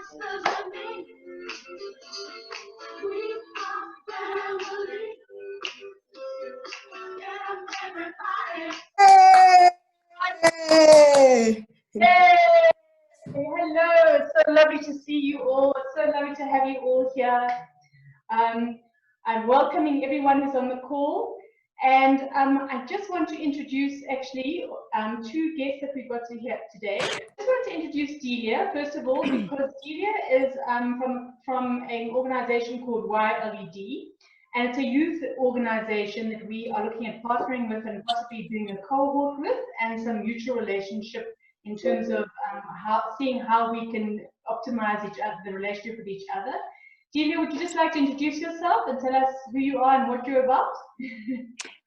Hey! Hey! Hello, it's so lovely to see you all. It's so lovely to have you all here. I'm welcoming everyone who's on the call, and I just want to introduce actually two guests that we've got to here today. I just want to introduce Delia, first of all, because Delia is from an organization called YLED, and it's a youth organization that we are looking at partnering with and possibly doing a cohort with, and some mutual relationship in terms of seeing how we can optimize the relationship with each other. Delia, would you just like to introduce yourself and tell us who you are and what you're about?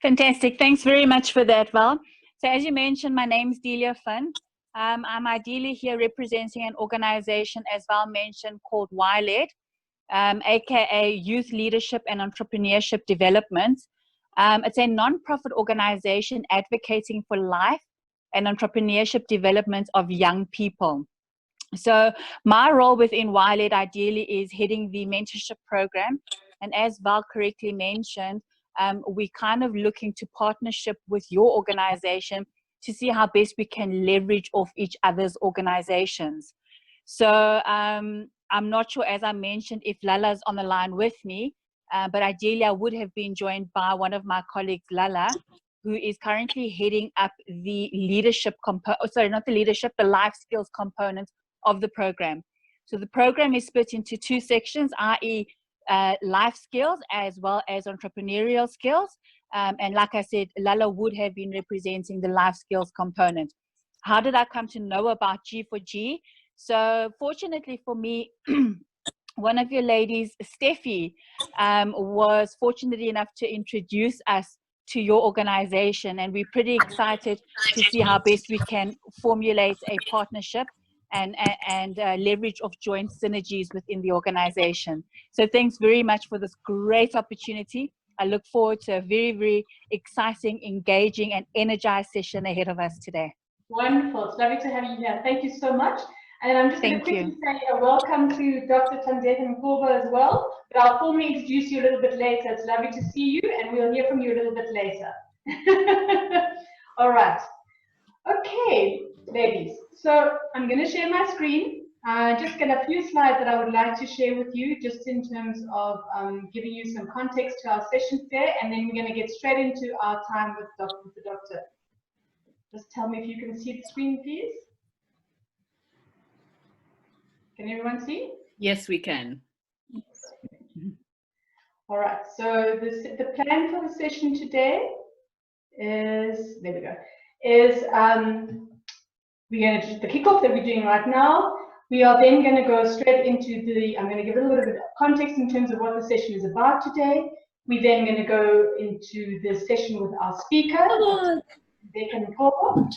Fantastic. Thanks very much for that, Val. So as you mentioned, my name is Delia Fun. I'm ideally here representing an organization, as Val mentioned, called YLED, aka Youth Leadership and Entrepreneurship Development. It's a non-profit organization advocating for life and entrepreneurship development of young people. So my role within YLED ideally is heading the mentorship program. And as Val correctly mentioned, we're kind of looking to partnership with your organization to see how best we can leverage off each other's organizations. So I'm not sure, as I mentioned, if Lala's on the line with me, but ideally I would have been joined by one of my colleagues, Lala, who is currently heading up the leadership the life skills component of the program. So the program is split into two sections, i.e. Life skills as well as entrepreneurial skills. And like I said, Lala would have been representing the life skills component. How did I come to know about G4G? So fortunately for me, one of your ladies, Steffi, was fortunate enough to introduce us to your organization, and we're pretty excited to see how best we can formulate a partnership and leverage of joint synergies within the organization. So thanks very much for this great opportunity. I look forward to a very, very exciting, engaging and energized session ahead of us today. Wonderful. It's lovely to have you here. Thank you so much. And I'm just going to quickly say a welcome to Dr. Thandeka Ncgobo as well, but I'll formally introduce you a little bit later. It's lovely to see you, and we'll hear from you a little bit later. All right. Okay, ladies. So I'm going to share my screen. Just get a few slides that I would like to share with you, just in terms of giving you some context to our session today, and then we're going to get straight into our time with the doctor. Just tell me if you can see the screen, please. Can everyone see? Yes, we can. All right, so the plan for the session today is, there we go, is we're going to do the kickoff that we're doing right now. We are then going to go straight into I'm going to give a little bit of context in terms of what the session is about today. We're then going to go into the session with our speaker, Dr. Thandeka Ncgobo.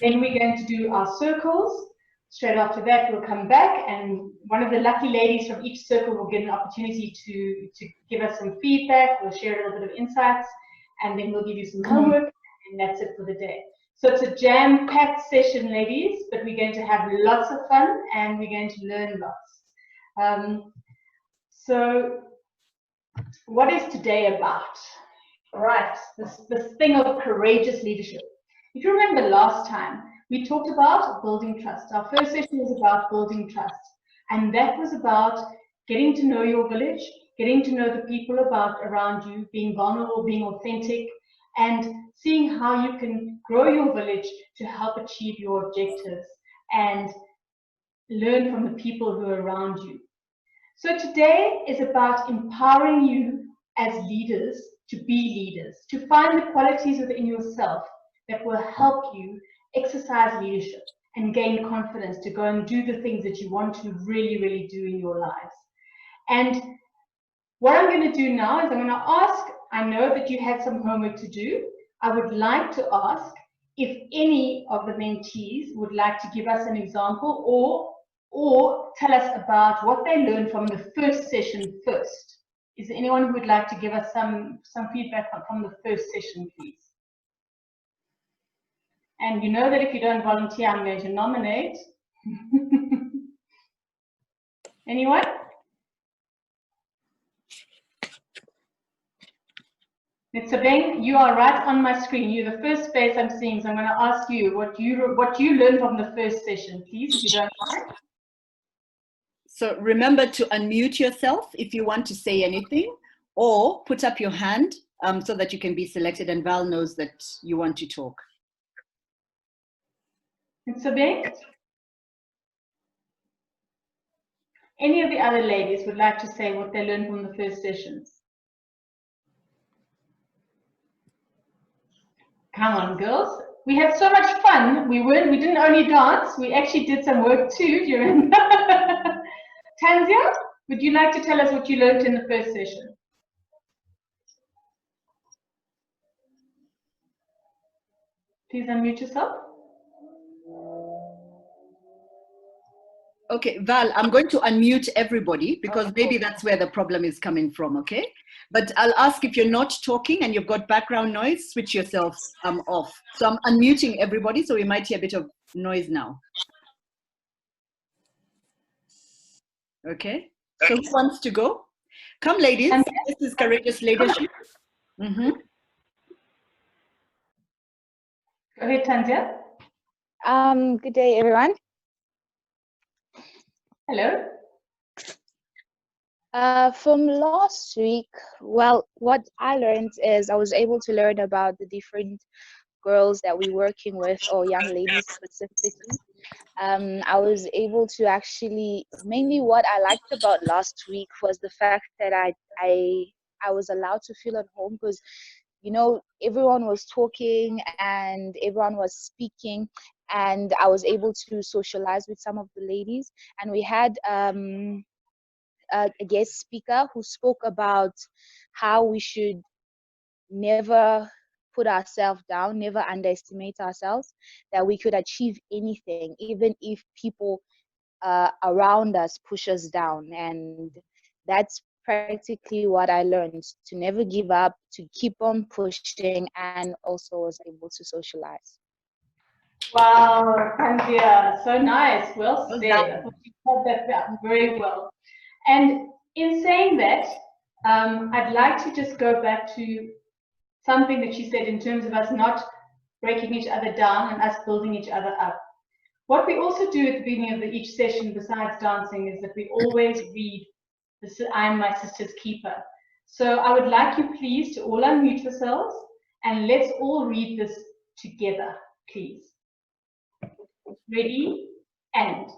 Then we're going to do our circles. Straight after that, we'll come back, and one of the lucky ladies from each circle will get an opportunity to give us some feedback. We'll share a little bit of insights, and then we'll give you some homework, and that's it for the day. So it's a jam-packed session, ladies, but we're going to have lots of fun, and we're going to learn lots. So what is today about? All right, this thing of courageous leadership. If you remember last time, we talked about building trust. Our first session was about building trust. And that was about getting to know your village, getting to know the people around you, being vulnerable, being authentic, and seeing how you can grow your village to help achieve your objectives and learn from the people who are around you. So today is about empowering you as leaders to be leaders, to find the qualities within yourself that will help you exercise leadership and gain confidence to go and do the things that you want to really, really do in your lives. And what I'm going to do now is I'm going to ask, I know that you had some homework to do. I would like to ask if any of the mentees would like to give us an example or tell us about what they learned from the first session first. Is there anyone who would like to give us some feedback from the first session, please? And you know that if you don't volunteer, I'm going to nominate. Anyone? Mitzabeng, you are right on my screen. You're the first face I'm seeing, so I'm going to ask you what you learned from the first session, please, if you don't mind. So remember to unmute yourself if you want to say anything, or put up your hand so that you can be selected and Val knows that you want to talk. Mitzabeng? Any of the other ladies would like to say what they learned from the first sessions? Come on, girls. We had so much fun. We didn't only dance, we actually did some work too, do you remember? Tanzia, would you like to tell us what you learned in the first session? Please unmute yourself. Okay, Val, I'm going to unmute everybody because maybe that's where the problem is coming from, okay? But I'll ask if you're not talking and you've got background noise, switch yourself off. So I'm unmuting everybody, so we might hear a bit of noise now. Okay, so who wants to go? Come, ladies, this is courageous leadership. Go ahead, Tanzia. Good day, everyone. Hello. From last week, well, what I learned is I was able to learn about the different girls that we're working with, or young ladies specifically. I was able to actually, mainly what I liked about last week was the fact that I was allowed to feel at home, because you know, everyone was talking and everyone was speaking, and I was able to socialize with some of the ladies, and we had a guest speaker who spoke about how we should never put ourselves down, never underestimate ourselves, that we could achieve anything, even if people around us push us down. And that's practically what I learned, to never give up, to keep on pushing, and also was able to socialize. Wow, Tanzia, so nice. Well said. I thought you said that very well. And in saying that, I'd like to just go back to something that she said in terms of us not breaking each other down and us building each other up. What we also do at the beginning of each session, besides dancing, is that we always read I Am My Sister's Keeper. So I would like you please to all unmute yourselves and let's all read this together, please. Ready? And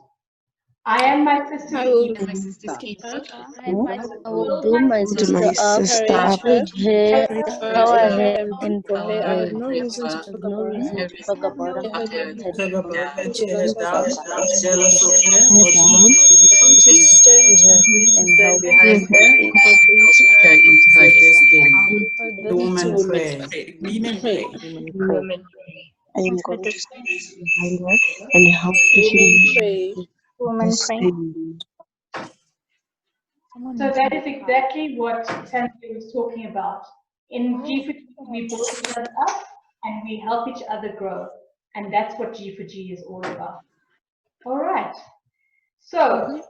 I am my sister's keeper. I will build my sister up, with her, and for her, I have no reason to talk about her, jealous of her, consistent, and help behind her, into her destiny. The woman pray. Women pray. I am going to stand behind her and help Women pray. So that is exactly what Tanzia was talking about. In G4G, we build each other up and we help each other grow. And that's what G4G is all about. All right. So,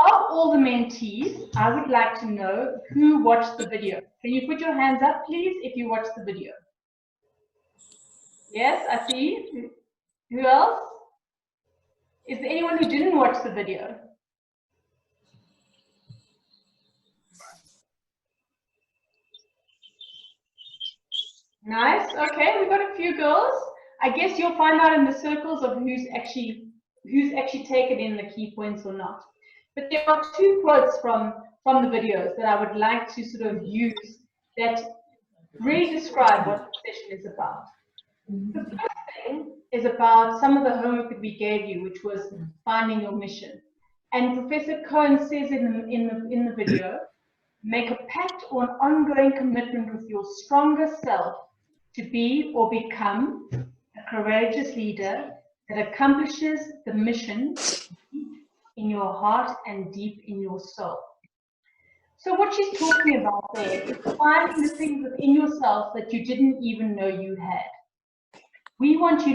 of all the mentees, I would like to know who watched the video. Can you put your hands up, please, if you watched the video? Yes, I see. Who else? Is there anyone who didn't watch the video? Nice. Okay, we've got a few girls. I guess you'll find out in the circles of who's actually taken in the key points or not. But there are two quotes from the videos that I would like to sort of use that really describe what the session is about. The first thing is about some of the homework that we gave you, which was finding your mission. And Professor Cohen says in the video, make a pact or an ongoing commitment with your stronger self to be or become a courageous leader that accomplishes the mission deep in your heart and deep in your soul. So what she's talking about there is finding the things within yourself that you didn't even know you had. We want you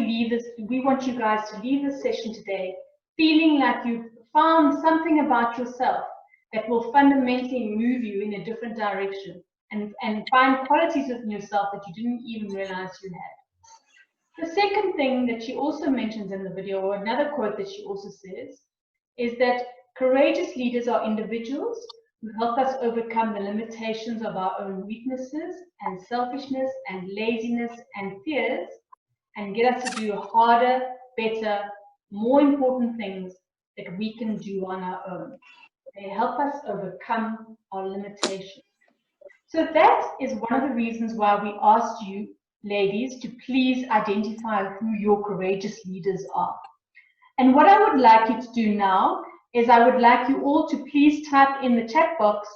guys to leave this session today feeling like you've found something about yourself that will fundamentally move you in a different direction and find qualities within yourself that you didn't even realize you had. The second thing that she also mentions in the video, or another quote that she also says, is that courageous leaders are individuals who help us overcome the limitations of our own weaknesses and selfishness and laziness and fears, and get us to do harder, better, more important things that we can do on our own. They help us overcome our limitations. So that is one of the reasons why we asked you, ladies, to please identify who your courageous leaders are. And what I would like you to do now is I would like you all to please type in the chat box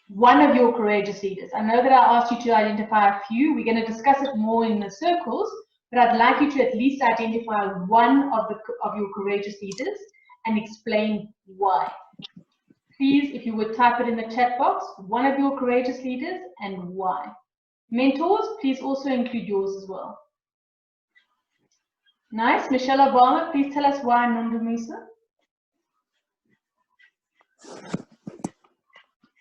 one of your courageous leaders. I know that I asked you to identify a few. We're going to discuss it more in the circles, but I'd like you to at least identify one of your courageous leaders and explain why. Please, if you would type it in the chat box, one of your courageous leaders and why. Mentors, please also include yours as well. Nice. Michelle Obama, please tell us why Nondumisa.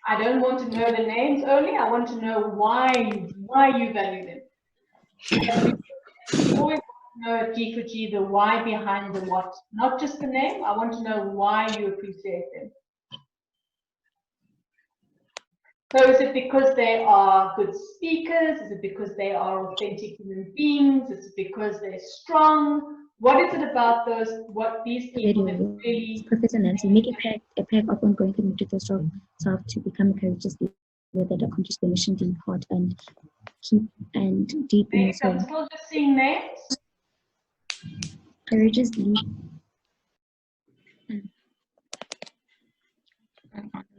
I don't want to know the names only. I want to know why you value them. You always want to know at G4G the why behind the what, not just the name. I want to know why you appreciate them. So is it because they are good speakers? Is it because they are authentic human beings? Is it because they're strong? What is it about these people that really... Professor Nancy, make a pact of ongoing commitment to strong self to become a courageous leader that accomplishes the mission deep heart and keep and deep in soul. I'm still just seeing names. Courageous leader.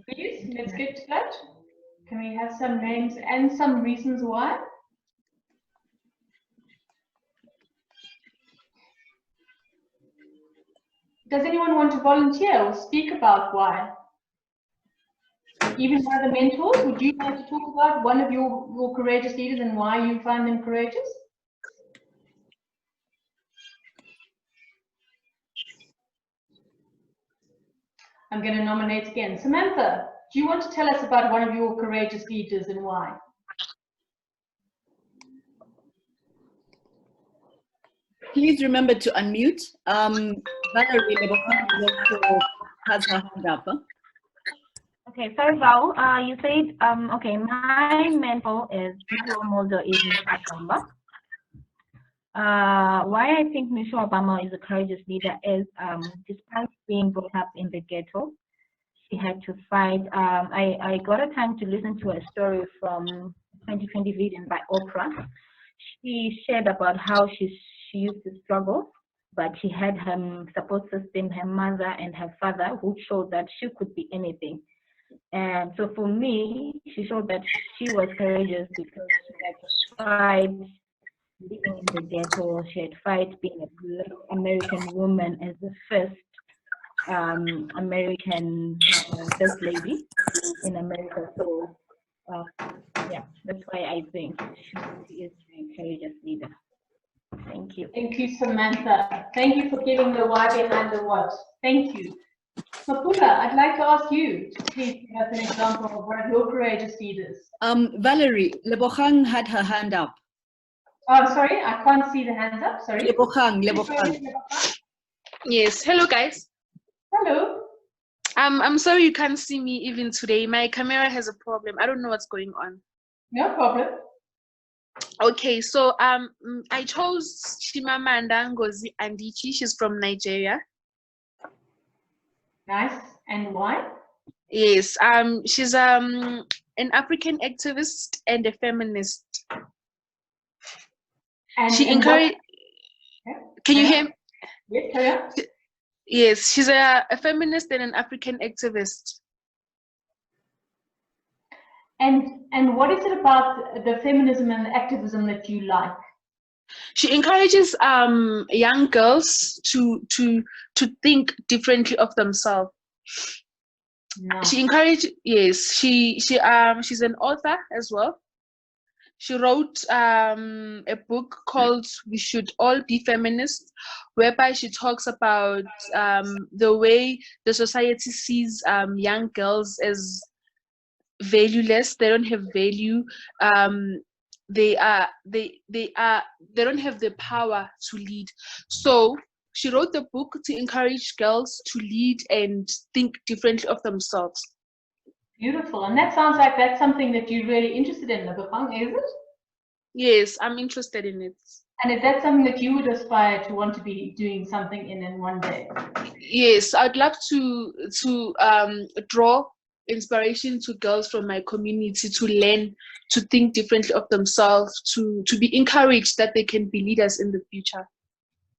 Please, let's get to that. Can we have some names and some reasons why? Does anyone want to volunteer or speak about why? Even one of the mentors, would you like to talk about one of your courageous leaders and why you find them courageous? I'm going to nominate again. Samantha, do you want to tell us about one of your courageous leaders and why? Please remember to unmute. Valerie has her hand up. Huh? Okay, sorry, Val. You said, okay, my mentor is Michelle Obama is Michelle Obama. Why I think Michelle Obama is a courageous leader is, despite being brought up in the ghetto, she had to fight. I got a time to listen to a story from 2020 video by Oprah. She shared about how she used to struggle, but she had her support system, her mother and her father, who showed that she could be anything. And so for me, she showed that she was courageous because she had tried living in the ghetto. She had tried being a Black American woman as the first American first lady in America. So yeah, that's why I think she is a courageous leader. Thank you. Thank you, Samantha. Thank you for giving the why behind the what. Thank you. Mapula, I'd like to ask you to please give us an example of one of your courageous leaders. Valerie, Lebogang had her hand up. Oh, sorry, I can't see the hands up. Sorry. Lebogang. Yes. Hello, guys. Hello. I'm sorry you can't see me even today. My camera has a problem. I don't know what's going on. No problem. Okay, so I chose Chimamanda Ngozi Adichie. She's from Nigeria. Nice. And why? Yes. She's an African activist and a feminist. And she encouraged. Can you hear me? Yes, carry on. Yes, she's a feminist and an African activist. And what is it about the feminism and the activism that you like? She encourages young girls to think differently of themselves. Nice. She encourages, yes, she's an author as well. she wrote a book called We Should All Be Feminists, whereby she talks about the way the society sees young girls as valueless. They don't have value. They don't have the power to lead. So she wrote the book to encourage girls to lead and think differently of themselves. Beautiful. And that sounds like that's something that you're really interested in, Labafang, is it? Yes, I'm interested in it. And is that something that you would aspire to want to be doing something in one day? Yes, I'd love to draw inspiration to girls from my community to learn, to think differently of themselves, to be encouraged that they can be leaders in the future.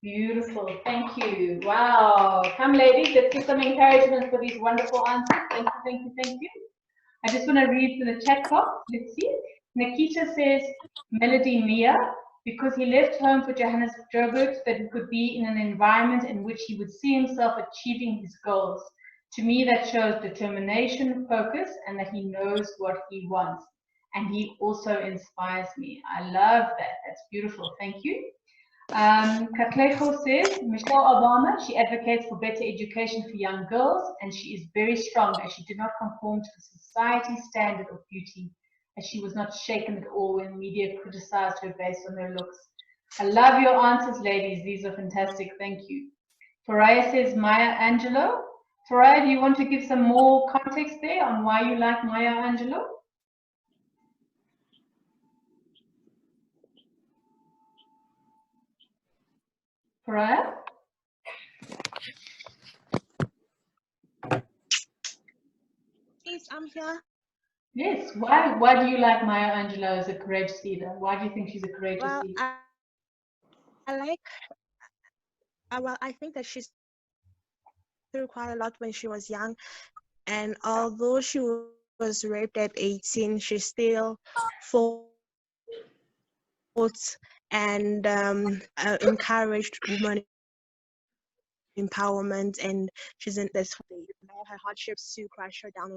Beautiful. Thank you. Wow. Come, ladies, let's give some encouragement for these wonderful answers. Thank you, thank you, thank you. I just want to read from the chat box. Let's see. Nikita says, Melody Mia, because he left home for Johannesburg so that he could be in an environment in which he would see himself achieving his goals. To me, that shows determination, focus, and that he knows what he wants. And he also inspires me. I love that. That's beautiful. Thank you. Kaklejo says, Michelle Obama, she advocates for better education for young girls, and she is very strong as she did not conform to the society standard of beauty, as she was not shaken at all when media criticized her based on her looks. I love your answers, ladies. These are fantastic. Thank you. Faraya says, Maya Angelou. Faraya, do you want to give some more context there on why you like Maya Angelou? Faraya? Yes, I'm here. Yes. Why do you like Maya Angelou as a courageous leader? Why do you think she's a courageous leader? I like. Well, I think that she's through quite a lot when she was young, and although she was raped at 18, she still fought and encouraged women empowerment, and she's in this all her hardships to crush her down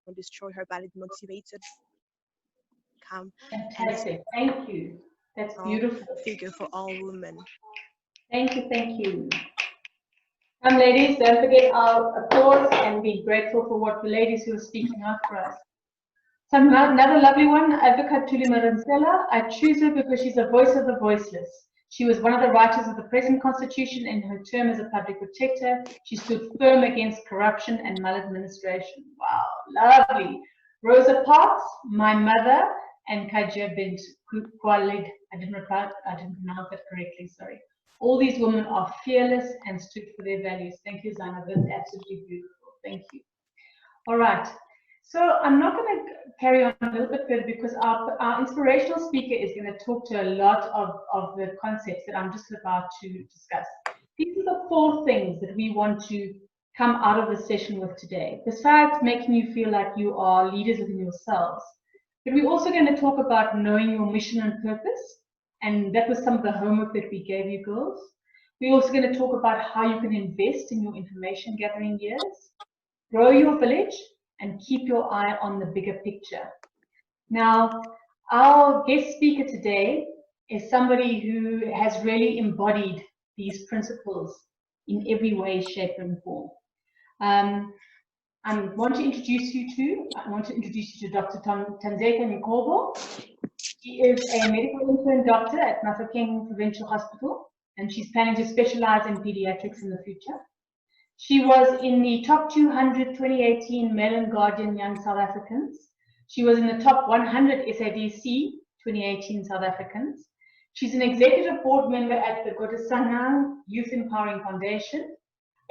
or destroy her, but it motivated come. Fantastic. Thank you. That's beautiful. Figure for all women. Thank you. Thank you. Ladies, don't forget our applause and be grateful for what the ladies who are speaking out for us. So another lovely one, Advocate Tuli Marinsela. I choose her because she's a voice of the voiceless. She was one of the writers of the present constitution in her term as a public protector. She stood firm against corruption and maladministration. Wow, lovely. Rosa Parks, my mother, and Kajia Bint Kualid. I didn't pronounce that correctly, sorry. All these women are fearless and stood for their values. Thank you, Zana. That's absolutely beautiful. Thank you. All right. So I'm not going to carry on a little bit further because our inspirational speaker is going to talk to a lot of the concepts that I'm just about to discuss. These are the 4 things that we want to come out of the session with today, besides making you feel like you are leaders within yourselves. But we're also going to talk about knowing your mission and purpose, and that was some of the homework that we gave you girls. We're also going to talk about how you can invest in your information gathering years, grow your village, and keep your eye on the bigger picture. Now, our guest speaker today is somebody who has really embodied these principles in every way, shape, and form. I want to introduce you to Dr. Thandeka Ncgobo. She is a medical intern doctor at Mafeking Provincial Hospital, and she's planning to specialize in pediatrics in the future. She was in the top 200 2018 Mail and Guardian Young South Africans. She was in the top 100 SADC 2018 South Africans. She's an executive board member at the Godasanang Youth Empowering Foundation,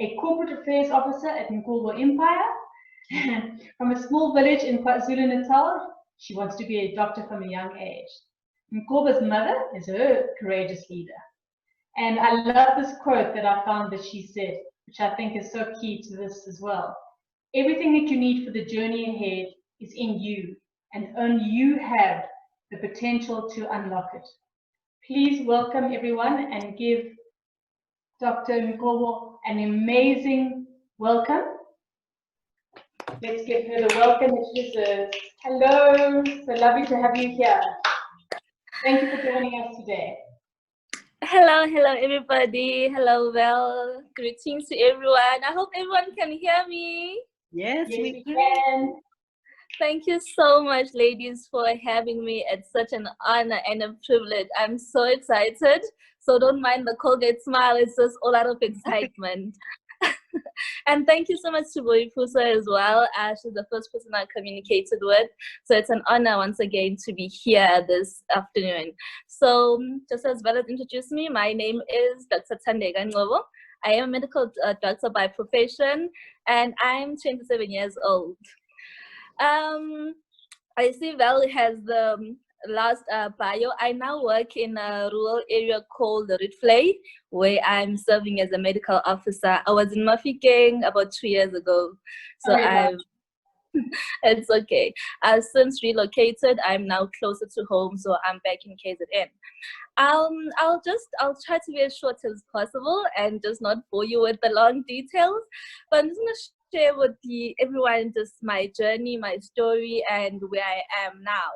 a corporate affairs officer at Ncgobo Empire. From a small village in KwaZulu-Natal, she wants to be a doctor from a young age. Ncgobo's mother is her courageous leader. And I love this quote that I found that she said, which I think is so key to this as well. Everything that you need for the journey ahead is in you, and only you have the potential to unlock it. Please welcome everyone and give Dr. Ncgobo an amazing welcome. Let's give her the welcome that she deserves. Hello, so lovely to have you here. Thank you for joining us today. Hello everybody. Hello, well, greetings to everyone. I hope everyone can hear me. Yes, we can. Thank you so much, ladies, for having me. It's such an honor and a privilege. I'm so excited. So don't mind the Colgate smile. It's just all out of excitement. And thank you so much to Boifusa as well. She's the first person I communicated with. So it's an honor once again to be here this afternoon. So just as well as introduce me, my name is Dr. Thandeka Ncgobo. I am a medical doctor by profession, and I'm 27 years old. I see Val has the last bio. I now work in a rural area called Ritvlei, where I'm serving as a medical officer. I was in Mafikeng about 2 years ago, so it's okay. I've since relocated. I'm now closer to home, so I'm back in KZN. I'll try to be as short as possible and just not bore you with the long details, but I'm just gonna share with everyone just my journey, my story, and where I am now.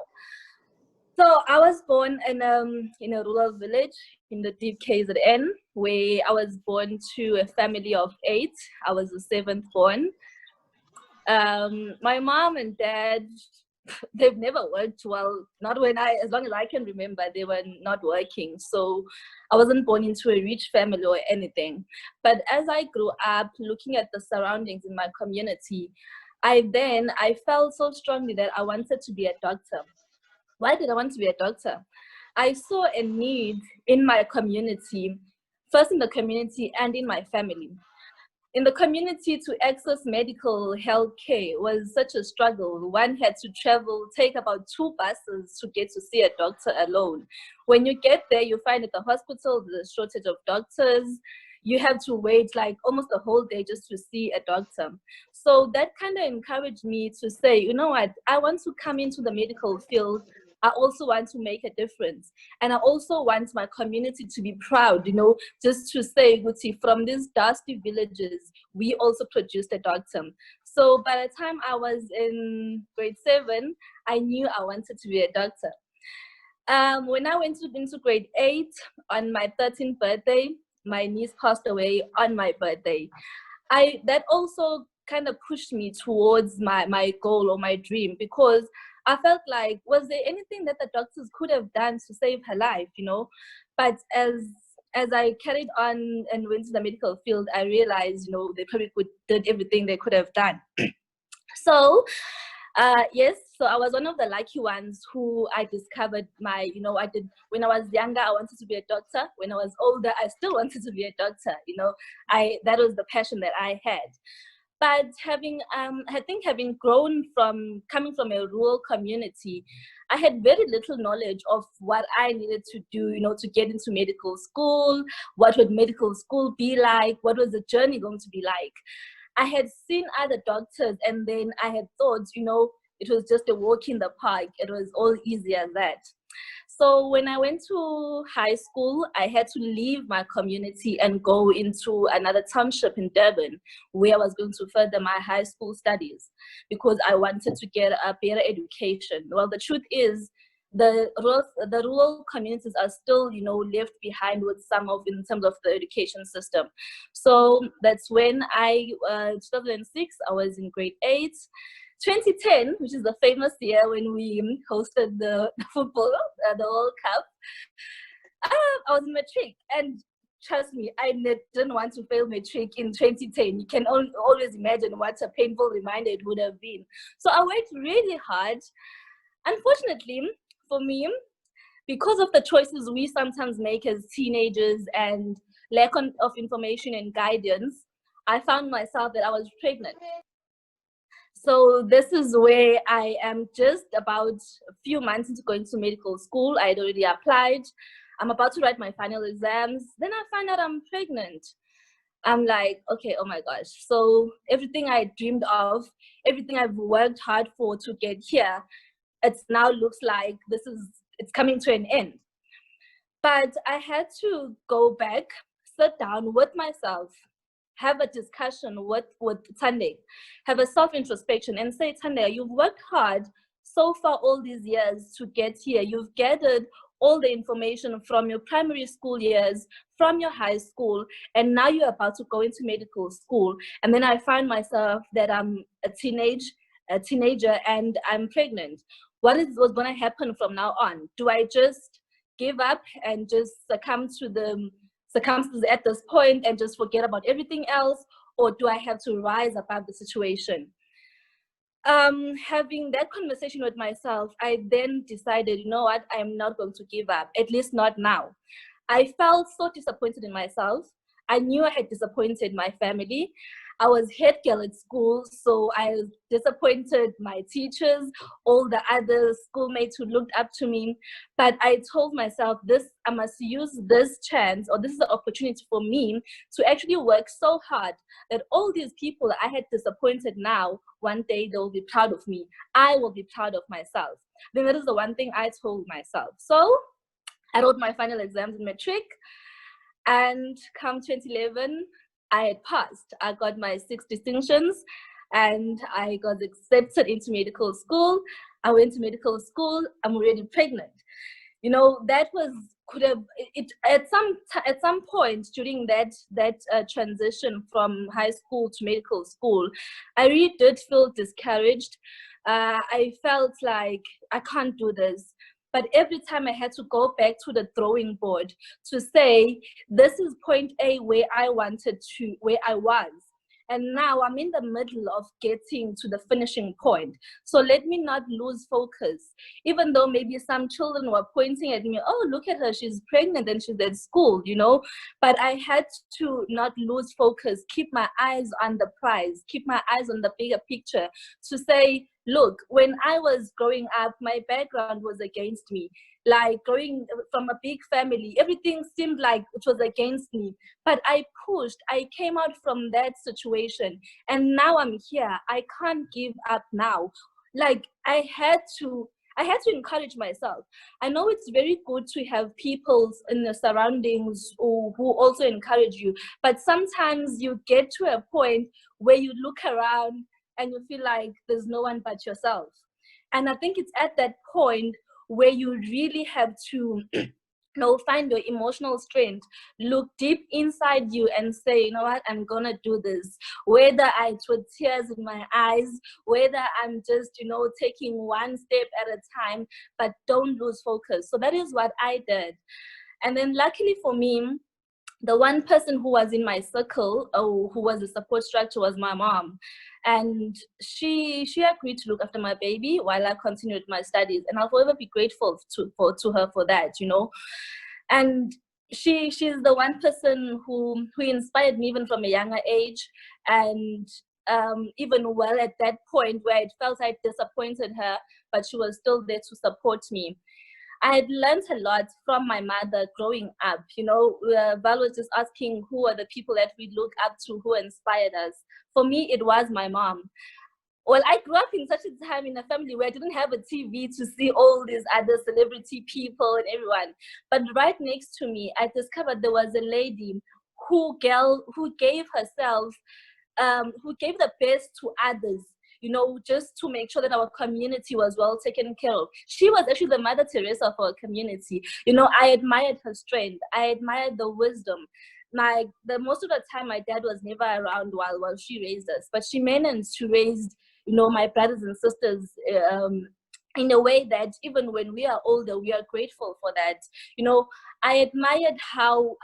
So I was born in a rural village in the deep KZN, where I was born to a family of 8. I was the 7th born. My mom and dad, they've never worked well. As long as I can remember, they were not working. So I wasn't born into a rich family or anything. But as I grew up, looking at the surroundings in my community, I felt so strongly that I wanted to be a doctor. Why did I want to be a doctor? I saw a need in my community, first in the community and in my family. In the community, to access medical health care was such a struggle. One had to travel, take about 2 buses to get to see a doctor alone. When you get there, you find at the hospital there's a shortage of doctors. You have to wait like almost a whole day just to see a doctor. So that kind of encouraged me to say, you know what, I want to come into the medical field. I also want to make a difference. And I also want my community to be proud, just to say, Guti, from these dusty villages, we also produced a doctor. So by the time I was in grade 7, I knew I wanted to be a doctor. When I went into grade 8, on my 13th birthday, my niece passed away on my birthday. That also kind of pushed me towards my goal or my dream, because I felt like, was there anything that the doctors could have done to save her life, But as I carried on and went to the medical field, I realized, they probably did everything they could have done. So, yes, so I was one of the lucky ones who I discovered when I was younger, I wanted to be a doctor. When I was older, I still wanted to be a doctor, that was the passion that I had. But having coming from a rural community, I had very little knowledge of what I needed to do, to get into medical school. What would medical school be like? What was the journey going to be like? I had seen other doctors, and then I had thought, it was just a walk in the park. It was all easy as that. So when I went to high school, I had to leave my community and go into another township in Durban, where I was going to further my high school studies, because I wanted to get a better education. Well, the truth is, the rural communities are still, left behind with in terms of the education system. So that's when 2006, I was in grade 8. 2010, which is the famous year when we hosted the football, the World Cup, I was in matric, and trust me, I didn't want to fail matric in 2010. You can always imagine what a painful reminder it would have been. So I worked really hard. Unfortunately for me, because of the choices we sometimes make as teenagers and lack of information and guidance, I found myself that I was pregnant. So this is where I am just about a few months into going to medical school. I had already applied. I'm about to write my final exams. Then I find out I'm pregnant. I'm like, okay, oh my gosh. So everything I dreamed of, everything I've worked hard for to get here, it now looks like it's coming to an end. But I had to go back, sit down with myself, have a discussion with Thandeka, have a self-introspection and say, Thandeka, you've worked hard so far all these years to get here. You've gathered all the information from your primary school years, from your high school, and now you're about to go into medical school. And then I find myself that I'm a teenager and I'm pregnant. What's going to happen from now on? Do I just give up and just succumb to the circumstances at this point and just forget about everything else, or do I have to rise above the situation? Having that conversation with myself, I then decided, you know what, I'm not going to give up, at least not now. I felt so disappointed in myself. I knew I had disappointed my family. I was head girl at school, so I disappointed my teachers, all the other schoolmates who looked up to me. But I told myself, I must use this chance, or this is the opportunity for me to actually work so hard that all these people I had disappointed now, one day they'll be proud of me. I will be proud of myself. Then that is the one thing I told myself. So I wrote my final exams in matric, and come 2011, I had passed. I got my 6 distinctions and I got accepted into medical school. I went to medical school. I'm already pregnant. You know, that could have at some point during that transition from high school to medical school, I really did feel discouraged. I felt like I can't do this. But every time I had to go back to the drawing board to say, this is point A where I was. And now I'm in the middle of getting to the finishing point. So let me not lose focus. Even though maybe some children were pointing at me, oh, look at her, she's pregnant and she's at school, you know. But I had to not lose focus, keep my eyes on the prize, keep my eyes on the bigger picture to say, look, when I was growing up, my background was against me. Like growing from a big family, everything seemed like it was against me. But I pushed, I came out from that situation, and now I'm here. I can't give up now. Like I had to encourage myself. I know it's very good to have people in the surroundings who also encourage you, but sometimes you get to a point where you look around and you feel like there's no one but yourself. And I think it's at that point where you really have to find your emotional strength, look deep inside you and say, you know what, I'm gonna do this. Whether it's with tears in my eyes, whether I'm just, taking one step at a time, but don't lose focus. So that is what I did. And then luckily for me, the one person who was in my circle, who was a support structure, was my mom. And she agreed to look after my baby while I continued my studies. And I'll forever be grateful to her for that, And she's the one person who inspired me even from a younger age. And even well at that point where it felt I disappointed her, but she was still there to support me. I had learned a lot from my mother growing up. Val was just asking who are the people that we look up to, who inspired us. For me, it was my mom. Well, I grew up in such a time in a family where I didn't have a TV to see all these other celebrity people and everyone. But right next to me, I discovered there was a lady who gave herself, who gave the best to others, just to make sure that our community was well taken care of. She was actually the Mother Teresa of our community. I admired her strength. I admired the wisdom. Most of the time, my dad was never around while she raised us, but she managed to raise, my brothers and sisters in a way that even when we are older, we are grateful for that. I admired how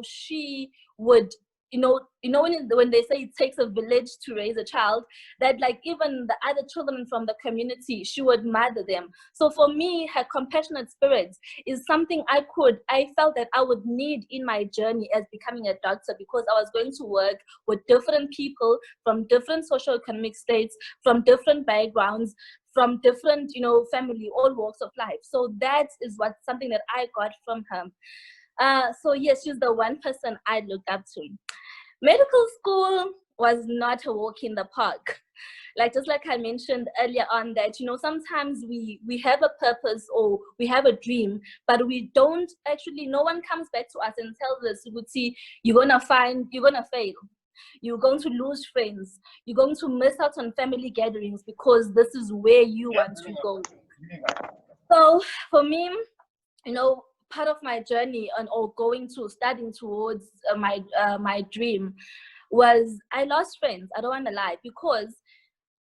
she would, when they say it takes a village to raise a child, that even the other children from the community, she would mother them. So for me, her compassionate spirit is something I felt that I would need in my journey as becoming a doctor, because I was going to work with different people from different socioeconomic states, from different backgrounds, from different, family, all walks of life. So that is something that I got from her. So yes, she's the one person I looked up to. Medical school was not a walk in the park. Just like I mentioned earlier on, that sometimes we have a purpose or we have a dream, but we don't actually, no one comes back to us and tells us, you're gonna fail. You're going to lose friends. You're going to miss out on family gatherings because this is where you want to go. So for me, you know, part of my journey or going to studying towards my dream was I lost friends. I don't want to lie, because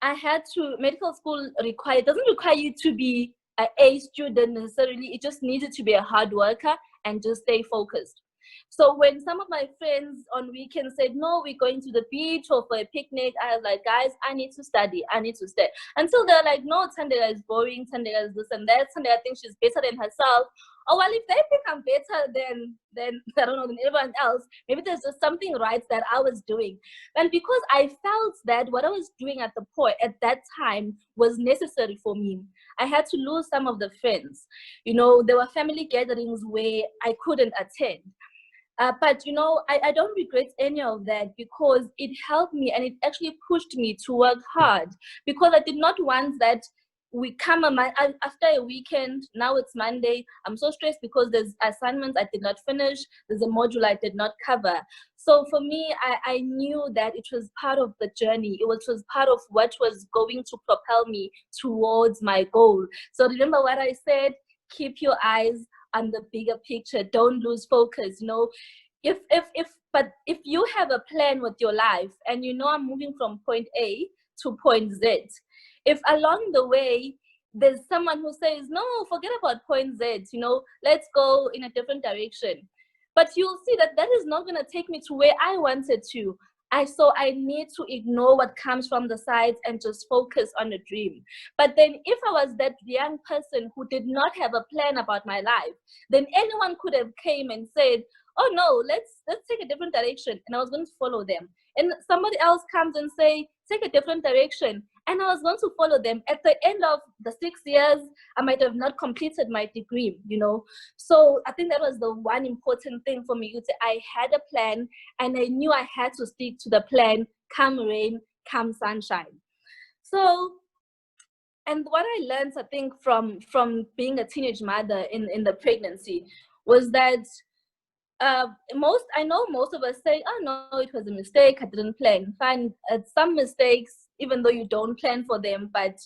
I had to, medical school doesn't require you to be an A student necessarily. It just needed to be a hard worker and just stay focused. So when some of my friends on weekends said, no, we're going to the beach or for a picnic, I was like, guys, I need to study. I need to stay. Until they're like, no, Thandeka is boring. Thandeka is this and that. Thandeka thinks she's better than herself. Oh, well, if they think I'm better than I don't know, than everyone else, maybe there's just something right that I was doing. And because I felt that what I was doing at that time was necessary for me, I had to lose some of the friends. You know, there were family gatherings where I couldn't attend. But, you know, I don't regret any of that, because it helped me and it actually pushed me to work hard, because I did not want that we come after a weekend. Now it's Monday. I'm so stressed because there's assignments I did not finish. There's a module I did not cover. So for me, I knew that it was part of the journey. It was part of what was going to propel me towards my goal. So remember what I said, keep your eyes on the bigger picture. Don't lose focus. You know, but if you have a plan with your life and you know I'm moving from point A to point Z, if along the way there's someone who says, no, forget about point Z, you know, let's go in a different direction, but you'll see that that is not going to take me to where I wanted to. So I need to ignore what comes from the sides and just focus on the dream. But then if I was that young person who did not have a plan about my life, then anyone could have came and said, oh no, let's take a different direction, and I was going to follow them. And somebody else comes and say, take a different direction, and I was going to follow them. At the end of the 6 years, I might have not completed my degree, you know. So I think that was the one important thing for me. I had a plan, and I knew I had to stick to the plan, come rain, come sunshine. So, and what I learned, I think, from being a teenage mother in the pregnancy was that I know most of us say, oh no, it was a mistake, I didn't plan. Fine, some mistakes, even though you don't plan for them, but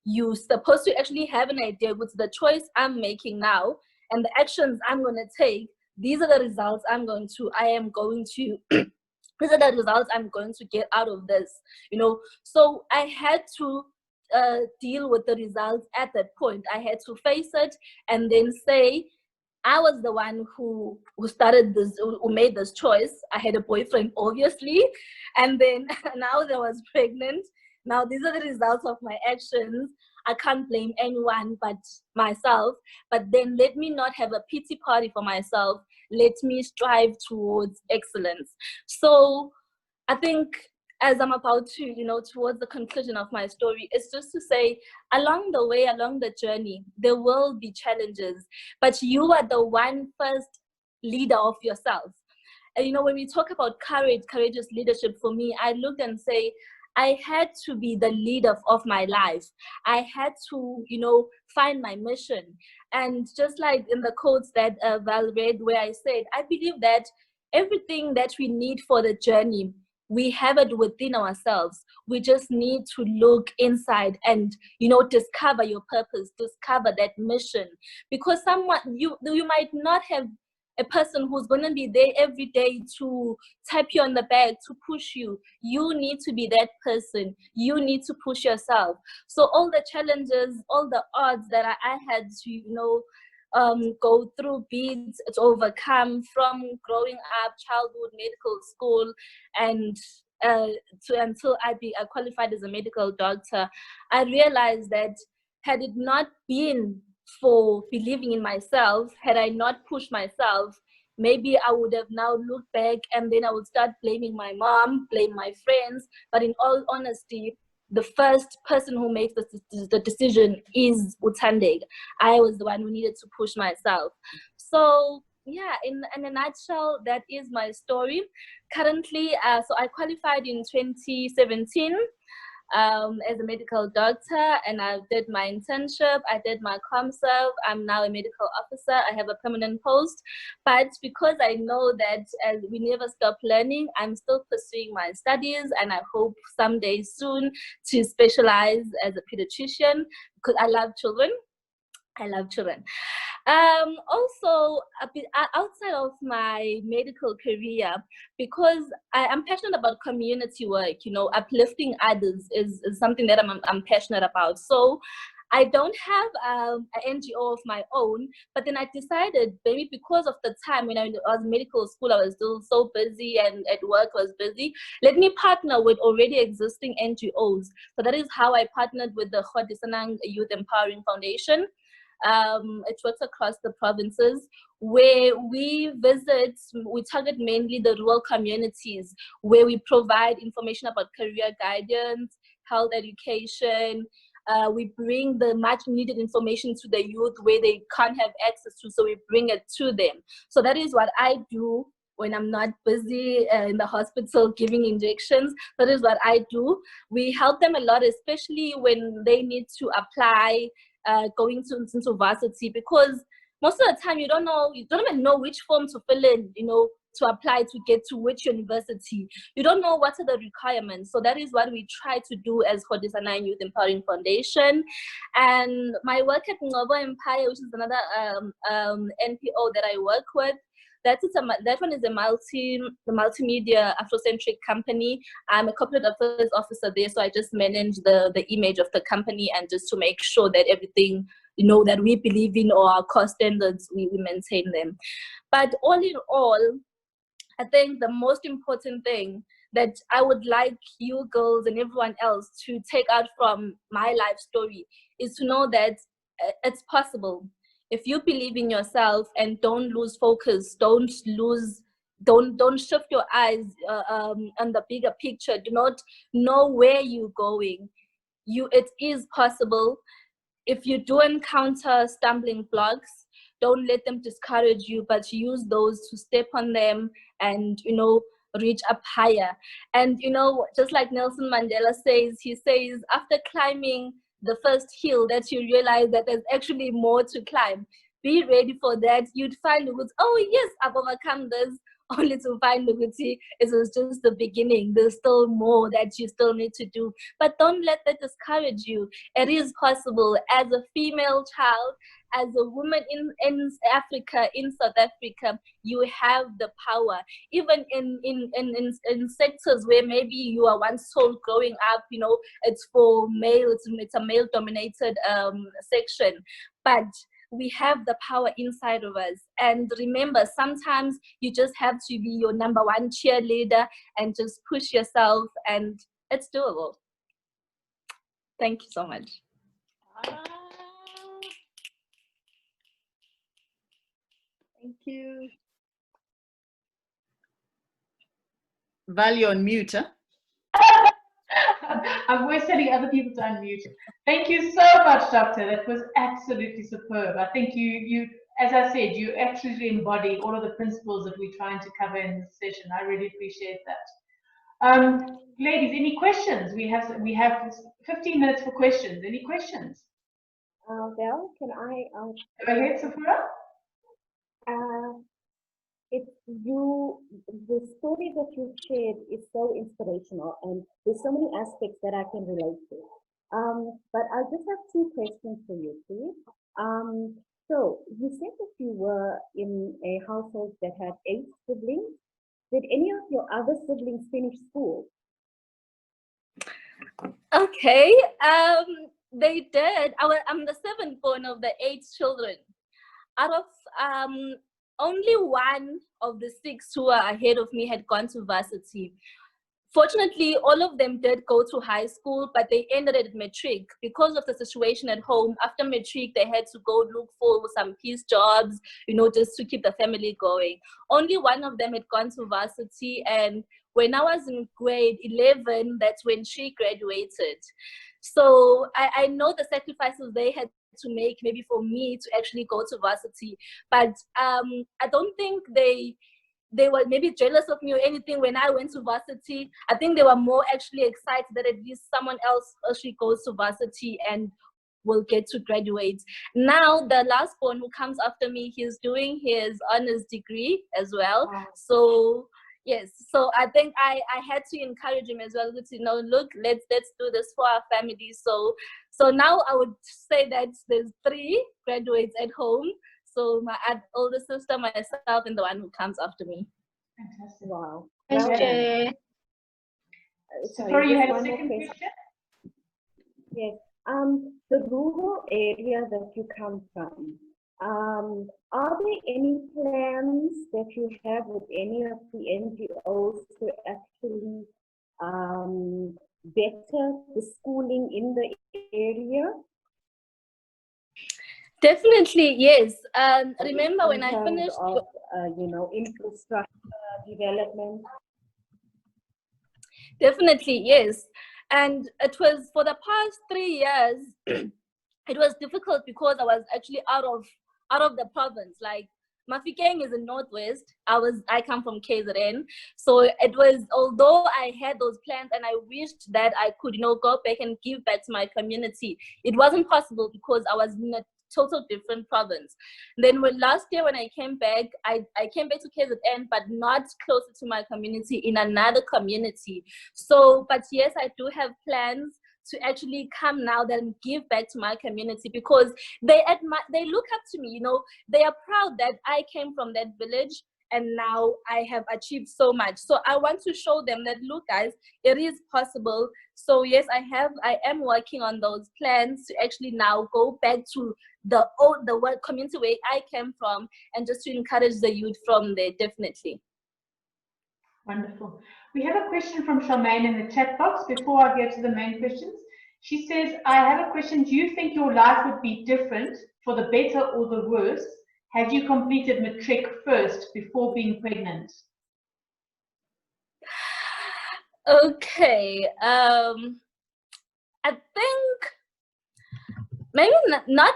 you're supposed to actually have an idea with the choice I'm making now and the actions I'm going to take. These are the results these are the results I'm going to get out of this, you know. So I had to deal with the results at that point. I had to face it and then say, I was the one who started this, who made this choice. I had a boyfriend, obviously, and then now that I was pregnant. Now these are the results of my actions. I can't blame anyone but myself. But then let me not have a pity party for myself. Let me strive towards excellence. So I think as I'm about to, you know, towards the conclusion of my story, it's just to say, along the way, along the journey, there will be challenges, but you are the one first leader of yourself. And, you know, when we talk about courageous leadership, for me, I look and say, I had to be the leader of my life. I had to, you know, find my mission. And just like in the quotes that Val read, where I said, I believe that everything that we need for the journey, we have it within ourselves. We just need to look inside and, you know, discover your purpose, discover that mission. Because you might not have a person who's going to be there every day to tap you on the back, to push you. You need to be that person. You need to push yourself. So all the challenges, all the odds that I had to, you know, go through, beats to overcome, from growing up, childhood, medical school, and until I qualified as a medical doctor, I realized that had it not been for believing in myself, had I not pushed myself, maybe I would have now looked back and then I would start blaming my mom, blame my friends. But in all honesty, the first person who makes the decision is Thandeka. I was the one who needed to push myself. So yeah, in a nutshell, that is my story. Currently, so I qualified in 2017 as a medical doctor, and I did my internship, I did my ComServe. I'm now a medical officer. I have a permanent post, but because I know that as we never stop learning, I'm still pursuing my studies, and I hope someday soon to specialize as a pediatrician, because I love children. I love children. Also, outside of my medical career, because I'm passionate about community work, you know, uplifting others is something that I'm passionate about. So I don't have an NGO of my own, but then I decided, maybe because of the time when I was in medical school, I was still so busy and at work was busy, let me partner with already existing NGOs. So that is how I partnered with the Dr Thandeka Youth Empowering Foundation. It works across the provinces, where we target mainly the rural communities, where we provide information about career guidance, health education. We bring the much needed information to the youth where they can't have access to, so we bring it to them. So that is what I do when I'm not busy in the hospital giving injections. That is what I do. We help them a lot, especially when they need to apply going into varsity, because most of the time you don't even know which form to fill in, you know, to apply to get to which university. You don't know what are the requirements. So that is what we try to do as Dr Thandeka Youth Empowering Foundation. And my work at Ncgobo Empire, which is another NPO that I work with, that one is a multimedia Afrocentric company. I'm a corporate affairs officer there, so I just manage the image of the company and just to make sure that everything, you know, that we believe in or our core standards, we maintain them. But all in all, I think the most important thing that I would like you girls and everyone else to take out from my life story is to know that it's possible. If you believe in yourself and don't lose focus, don't shift your eyes on the bigger picture. Do not know where you're going. It is possible. If you do encounter stumbling blocks, don't let them discourage you, but use those to step on them and, you know, reach up higher. And, you know, just like Nelson Mandela says, he says, after climbing the first hill, that you realize that there's actually more to climb. Be ready for that. You'd find, oh yes, I've overcome this, only to find it was just the beginning. There's still more that you still need to do. But don't let that discourage you. It is possible. As a female child, as a woman in Africa, in South Africa, you have the power. Even in sectors where maybe you are once told growing up, you know, it's for male, it's a male dominated section. But we have the power inside of us. And remember, sometimes you just have to be your number one cheerleader and just push yourself, and it's doable. Thank you so much. Thank you. Val, you're on mute, huh? I'm always telling other people to unmute. Thank you so much, Doctor. That was absolutely superb. I think you, as I said, you absolutely embody all of the principles that we're trying to cover in this session. I really appreciate that. Ladies, any questions? We have 15 minutes for questions. Any questions? Val, can I? Go ahead, Sephora. The story that you shared is so inspirational, and there's so many aspects that I can relate to. But I just have two questions for you, please. So you said that you were in a household that had 8 siblings. Did any of your other siblings finish school? Okay, they did. I'm the 7th born of the 8 children. Out of only one of the 6 who are ahead of me had gone to varsity. Fortunately, all of them did go to high school, but they ended at matric. Because of the situation at home, after matric, they had to go look for some piece jobs, you know, just to keep the family going. Only one of them had gone to varsity, and when I was in grade 11, that's when she graduated. So I know the sacrifices they had to make, maybe for me to actually go to varsity, but I don't think they were maybe jealous of me or anything when I went to varsity. I think they were more actually excited that at least someone else actually goes to varsity and will get to graduate. Now the last born who comes after me, he's doing his honors degree as well. Wow. So Yes, so I think I had to encourage him as well to, you know, look, let's do this for our family. So now I would say that there's 3 graduates at home. So my older sister, myself, and the one who comes after me. Fantastic. Wow. Question. Sorry, you just had a one more second question. question? Yes. The rural area that you come from, are there any plans that you have with any of the NGOs to actually better the schooling in the area? Definitely, yes. Remember when in I terms finished, of infrastructure development? definitely, yes. And it was for the past 3 years, it was difficult because I was actually out of the province. Like Mafikeng is in Northwest. I come from KZN. So it was, although I had those plans and I wished that I could, you know, go back and give back to my community, it wasn't possible because I was in a total different province. Then last year when I came back, I came back to KZN, but not closer to my community, in another community. So, but yes, I do have plans to actually come now and give back to my community, because they look up to me, you know, they are proud that I came from that village and now I have achieved so much. So I want to show them that, look guys, it is possible. So yes, I am working on those plans to actually now go back to the work community where I came from, and just to encourage the youth from there, definitely. Wonderful. We have a question from Charmaine in the chat box before I get to the main questions. She says, I have a question. Do you think your life would be different for the better or the worse had you completed matric first before being pregnant? Okay. I think maybe not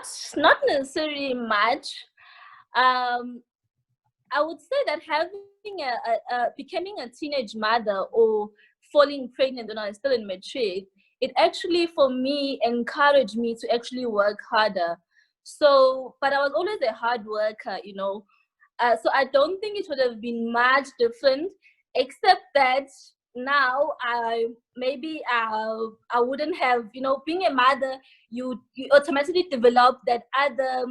necessarily much. I would say that having becoming a teenage mother or falling pregnant when I was still in matric, it actually for me encouraged me to actually work harder. So, but I was always a hard worker, you know. So I don't think it would have been much different, except that now I wouldn't have, you know, being a mother, you automatically develop that other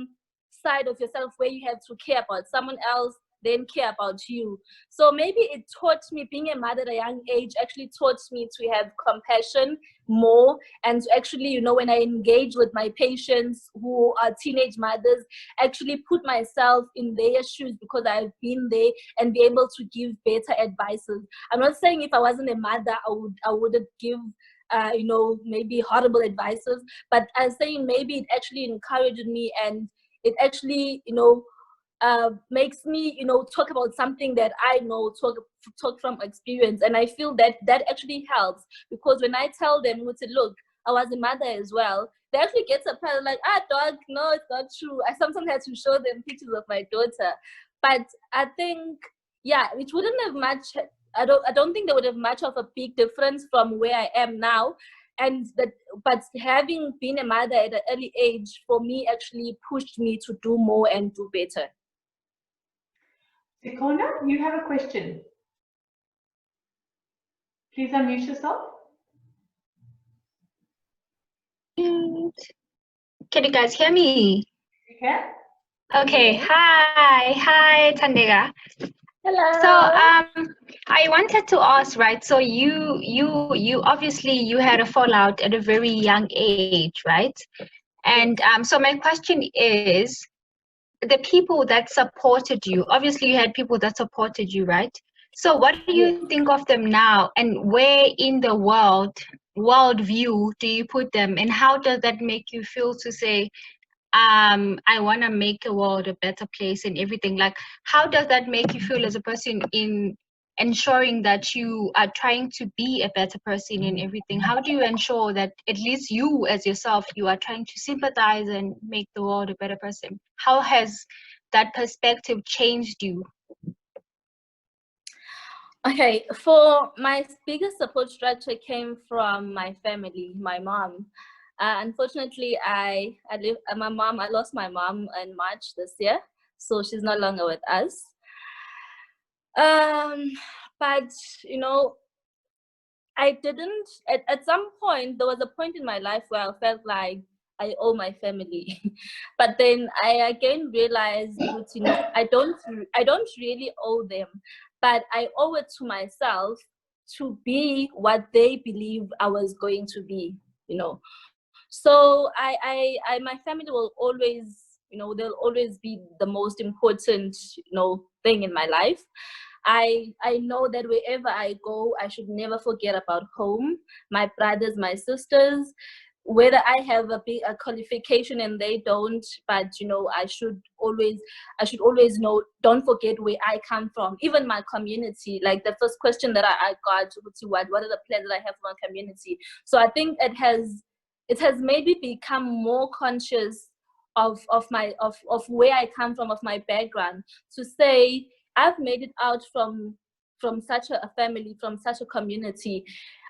side of yourself where you have to care about someone else, then care about you. So maybe it taught me, being a mother at a young age actually taught me to have compassion more, and to actually, you know, when I engage with my patients who are teenage mothers, actually put myself in their shoes, because I've been there, and be able to give better advices. I'm not saying if I wasn't a mother, I wouldn't give you know, maybe horrible advices, but I'm saying maybe it actually encouraged me, and it actually, you know, makes me, you know, talk about something that I know, talk from experience. And I feel that that actually helps, because when I tell them, look, I was a mother as well, they actually get surprised, like, dog, no, it's not true. I sometimes had to show them pictures of my daughter. But I think, yeah, it wouldn't have much, I don't think there would have much of a big difference from where I am now. And but having been a mother at an early age, for me, actually pushed me to do more and do better. Sikona, you have a question. Please unmute yourself. Can you guys hear me? Okay. Okay. Hi, Thandeka. Hello. So I wanted to ask, right? So you obviously you had a fallout at a very young age, right? And so my question is, the people that supported you, obviously you had people that supported you, right? So what do you think of them now, and where in the worldview do you put them, and how does that make you feel to say, I want to make the world a better place and everything? Like, how does that make you feel as a person in ensuring that you are trying to be a better person in everything? How do you ensure that at least you as yourself, you are trying to sympathize and make the world a better person? How has that perspective changed you? Okay, for my biggest support structure came from my family, my mom. Unfortunately, I lost my mom in March this year, so she's no longer with us. But, you know, I didn't, at some point, there was a point in my life where I felt like I owe my family. But then I again realized, you know, I don't really owe them, but I owe it to myself to be what they believe I was going to be, you know. So my family will always, you know, they'll always be the most important, you know, thing in my life. I know that wherever I go, I should never forget about home, my brothers, my sisters, whether I have a qualification and they don't, but you know, I should always know, don't forget where I come from, even my community. Like the first question that I got to what are the plans that I have for my community. So I think it has maybe become more conscious of where I come from, of my background, to say I've made it out from such a family, from such a community.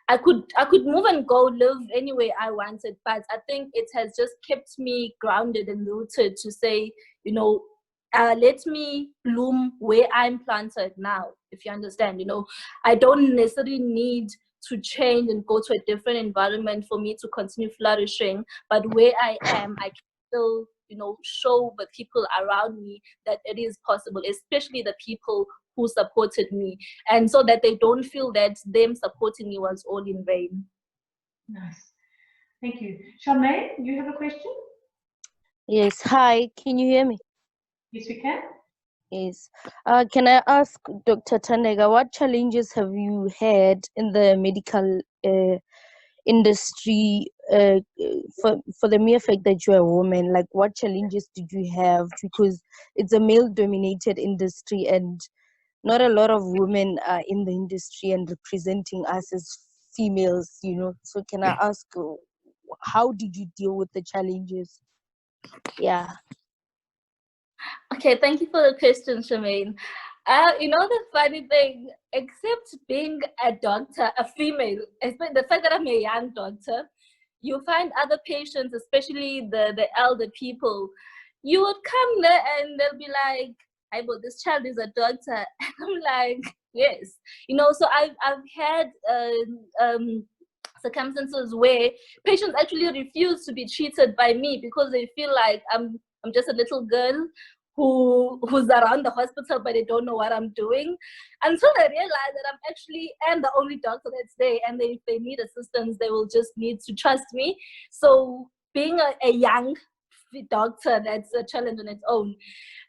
I could move and go live anywhere I wanted, but I think it has just kept me grounded and rooted to say, you know, let me bloom where I'm planted now, if you understand. You know, I don't necessarily need to change and go to a different environment for me to continue flourishing, but where I am, I can still, you know, show the people around me that it is possible, especially the people who supported me, and so that they don't feel that them supporting me was all in vain. Nice. Thank you. Charmaine, you have a question? Yes. Hi, can you hear me? Yes, we can. Yes. Can I ask Dr. Thandeka, what challenges have you had in the medical industry for the mere fact that you're a woman? Like, what challenges did you have? Because it's a male-dominated industry and not a lot of women are in the industry and representing us as females, you know. So can I ask, how did you deal with the challenges? Yeah. Okay, thank you for the question, Charmaine. You know, the funny thing, except being a doctor, a female, the fact that I'm a young doctor, you find other patients, especially the elder people, you would come there and they'll be like, "Hi, but this child is a doctor." And I'm like, yes. You know, so I've had circumstances where patients actually refuse to be treated by me because they feel like I'm just a little girl who's around the hospital, but they don't know what I'm doing, until they realize that I'm actually the only doctor that's there, and if they need assistance, they will just need to trust me. So being a young doctor, that's a challenge on its own.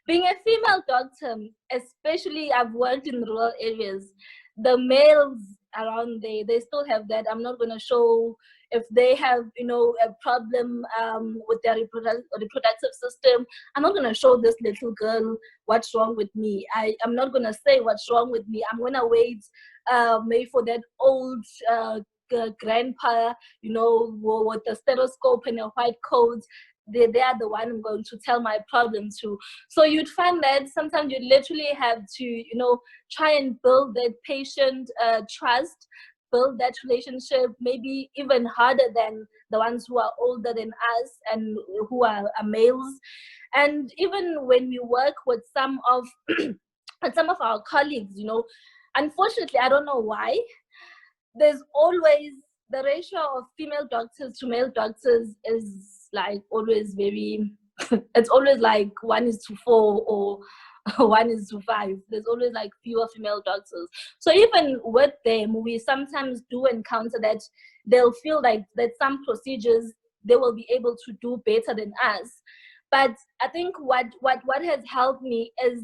Being a female doctor, especially, I've worked in rural areas, the males around there, they still have that. I'm not going to show if they have, you know, a problem with their reproductive system. I'm not going to show this little girl what's wrong with me. I'm not going to say what's wrong with me. I'm going to wait maybe for that old grandpa, you know, with the stethoscope and a white coat. They are the one I'm going to tell my problem to. So you'd find that sometimes you literally have to, you know, try and build that patient trust, build that relationship, maybe even harder than the ones who are older than us and who are males. And even when we work with some of our colleagues, you know, unfortunately, I don't know why, there's always the ratio of female doctors to male doctors is like always very it's always like 1:4 or 1:5. There's always like fewer female doctors. So even with them, we sometimes do encounter that they'll feel like that some procedures they will be able to do better than us. But I think what has helped me is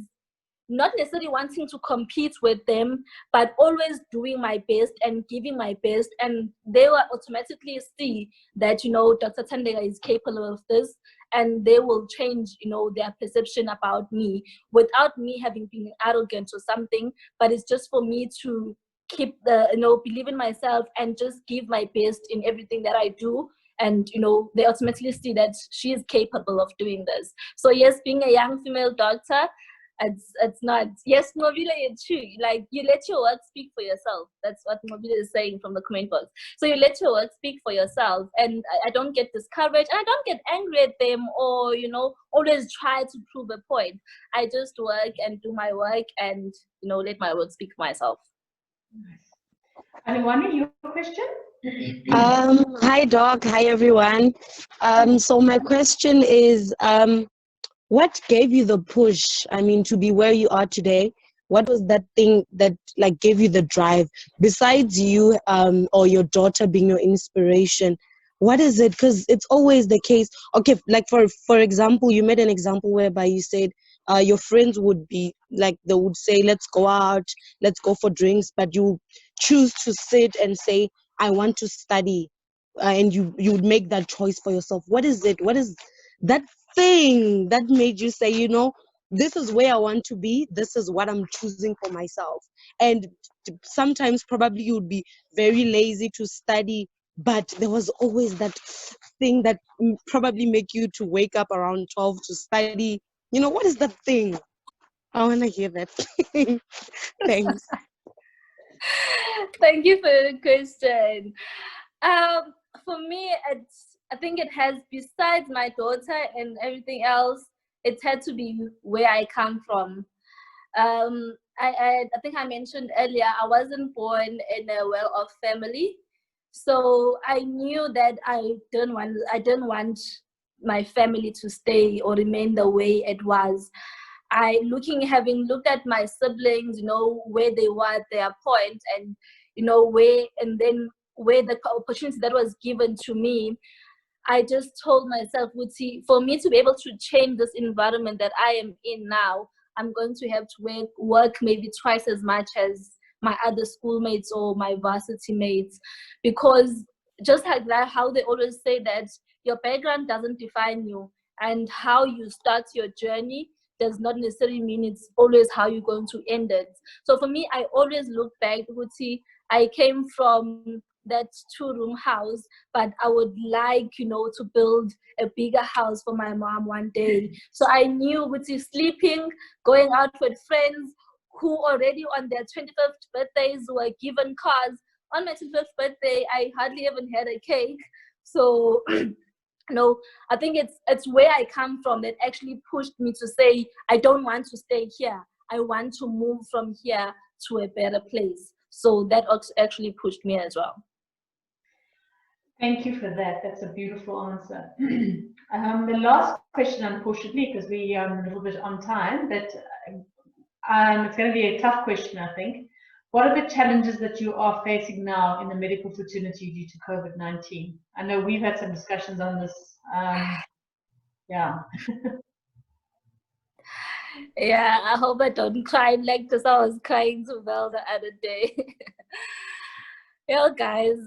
not necessarily wanting to compete with them, but always doing my best and giving my best. And they will automatically see that, you know, Dr. Thandeka is capable of this, and they will change, you know, their perception about me without me having been arrogant or something. But it's just for me to keep believe in myself and just give my best in everything that I do. And, you know, they automatically see that she is capable of doing this. So yes, being a young female doctor, it's not, yes, Mobile, it's true. Like, you let your work speak for yourself. That's what Mobile is saying from the comment box. So you let your work speak for yourself. And I don't get discouraged. I don't get angry at them or, you know, always try to prove a point. I just work and do my work and, you know, let my work speak for myself. Alewani, your question? Hi, Doc. Hi, everyone. So my question is, what gave you the push? I mean, to be where you are today? What was that thing that like gave you the drive? Besides you, or your daughter being your inspiration, what is it? Because it's always the case. Okay, like for example, you made an example whereby you said, your friends would be like, they would say, let's go out, let's go for drinks, but you choose to sit and say, I want to study, and you would make that choice for yourself. What is it? What is that thing that made you say, you know, this is where I want to be, this is what I'm choosing for myself? And sometimes probably you would be very lazy to study, but there was always that thing that probably make you to wake up around 12 to study. You know, what is that thing? I want to hear that. Thanks. Thank you for the question. For me, I think it has, besides my daughter and everything else, it had to be where I come from. I think I mentioned earlier, I wasn't born in a well-off family, so I knew that I didn't want my family to stay or remain the way it was. Having looked at my siblings, you know, where they were at their point, and you know where the opportunity that was given to me, I just told myself, Wuti, for me to be able to change this environment that I am in now, I'm going to have to work maybe twice as much as my other schoolmates or my varsity mates, because just like that, how they always say that your background doesn't define you, and how you start your journey does not necessarily mean it's always how you're going to end it. So for me, I always look back, Wuti, I came from that 2-room house, but I would like, you know, to build a bigger house for my mom one day. So I knew with sleeping, going out with friends who already on their 25th birthdays were given cars. On my 25th birthday, I hardly even had a cake. So no, I think it's where I come from that actually pushed me to say, I don't want to stay here. I want to move from here to a better place. So that actually pushed me as well. Thank you for that. That's a beautiful answer. The last question, unfortunately, because we are a little bit on time, but it's going to be a tough question, I think. What are the challenges that you are facing now in the medical fraternity due to COVID-19? I know we've had some discussions on this. Yeah. Yeah, I hope I don't cry like this. I was crying to Val the other day. Yeah, guys,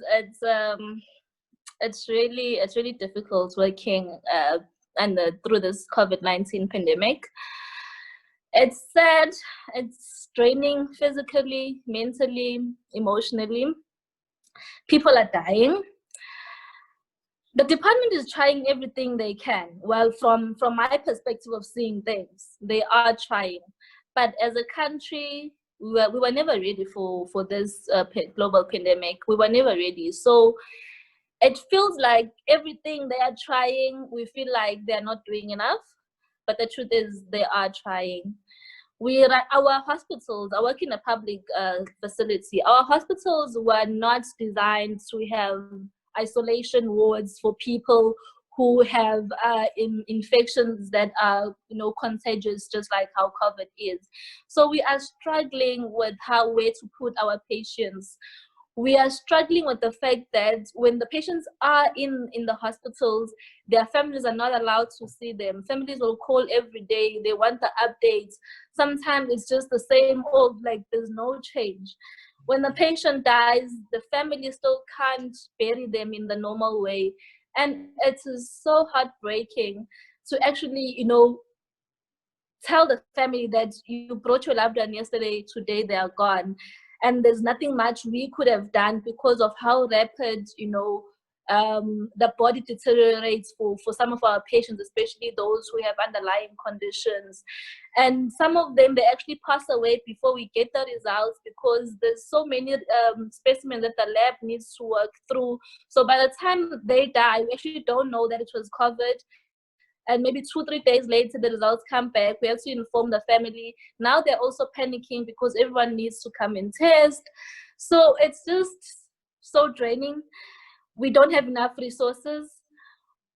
it's really difficult working through this COVID-19 pandemic. It's sad, it's draining physically, mentally, emotionally. People are dying. The department is trying everything they can. Well, from my perspective of seeing things, they are trying. But as a country, we were never ready for this global pandemic. We were never ready. So it feels like everything they are trying, we feel like they're not doing enough. But the truth is, they are trying. Our hospitals, I work in a public facility. Our hospitals were not designed to have isolation wards for people who have infections that are, you know, contagious, just like how COVID is. So we are struggling with where to put our patients. We are struggling with the fact that when the patients are in the hospitals, their families are not allowed to see them. Families will call every day. They want the updates. Sometimes it's just the same old, like there's no change. When the patient dies, the family still can't bury them in the normal way. And it is so heartbreaking to actually, you know, tell the family that you brought your loved one yesterday, today they are gone. And there's nothing much we could have done because of how rapid, you know, the body deteriorates for some of our patients, especially those who have underlying conditions. And some of them, they actually pass away before we get the results because there's so many specimens that the lab needs to work through. So by the time they die, we actually don't know that it was COVID. and maybe 2-3 days later the results come back. We have to inform the family. Now they're also panicking because everyone needs to come and test. So it's just so draining. We don't have enough resources.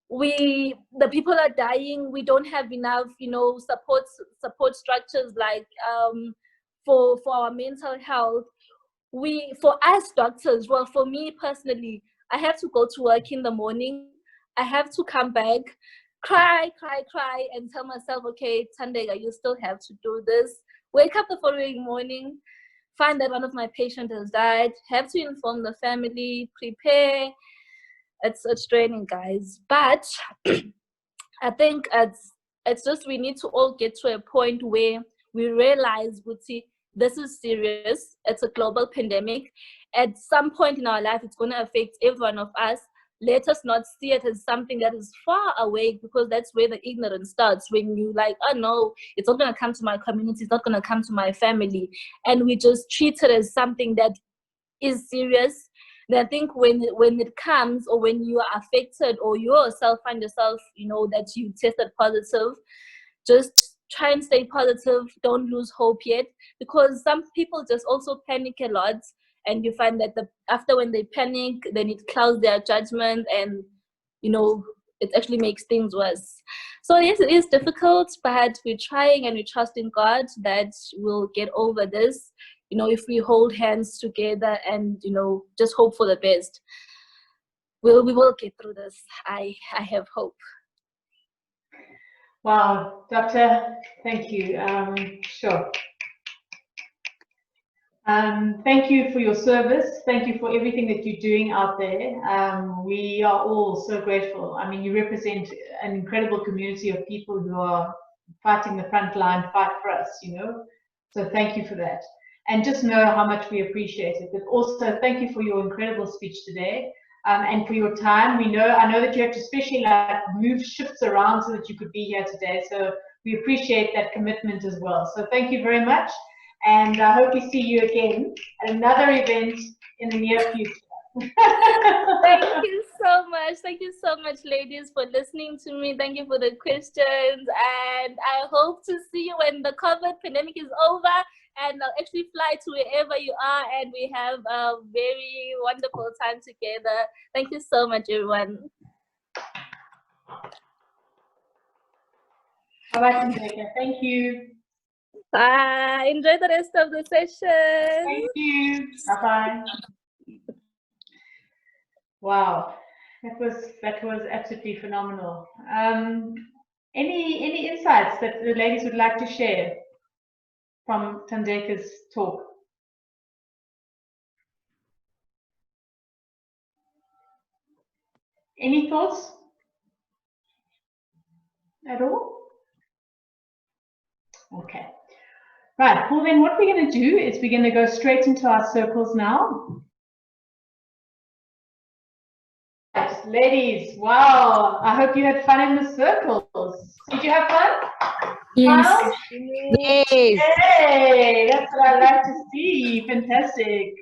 The people are dying. We don't have enough, support structures like for our mental health. For us doctors, well, for me personally, I have to go to work in the morning. I have to come back, cry, and tell myself, okay, Thandeka, you still have to do this. Wake up the following morning, find that one of my patients has died, have to inform the family, prepare. It's draining, guys. But I think it's just we need to all get to a point where we realize, this is serious. It's a global pandemic. At some point in our life, it's going to affect every one of us. Let us not see it as something that is far away, because that's where the ignorance starts. When you like, oh no, it's not going to come to my community, it's not going to come to my family. And we just treat it as something that is serious. Then I think when it comes, or when you are affected, or you yourself find yourself, that you tested positive, just try and stay positive. Don't lose hope yet, because some people just also panic a lot, and you find that after when they panic, then it clouds their judgment, and it actually makes things worse. So yes, it is difficult, but we're trying and we trust in God that we'll get over this. If we hold hands together and just hope for the best, we will get through this. I have hope. Wow, Doctor, thank you. Sure. Thank you for your service. Thank you for everything that you're doing out there. We are all so grateful. I mean, you represent an incredible community of people who are fighting the front line fight for us, So thank you for that. And just know how much we appreciate it. But also thank you for your incredible speech today, and for your time. I know that you have to especially move shifts around so that you could be here today. So we appreciate that commitment as well. So thank you very much. And I hope we see you again at another event in the near future. Thank you so much. Thank you so much, ladies, for listening to me. Thank you for the questions. And I hope to see you when the COVID pandemic is over, and I'll actually fly to wherever you are, and we have a very wonderful time together. Thank you so much, everyone. All right, Thandeka. Thank you. Bye. Enjoy the rest of the session. Thank you. Bye-bye. Wow, that was absolutely phenomenal. Any insights that the ladies would like to share from Thandeka's talk? Any thoughts at all? Okay. Right, well then what we're going to do is we're going to go straight into our circles now. Ladies, wow, I hope you had fun in the circles. Did you have fun? Yes. Yes. Yay, that's what I like to see. Fantastic.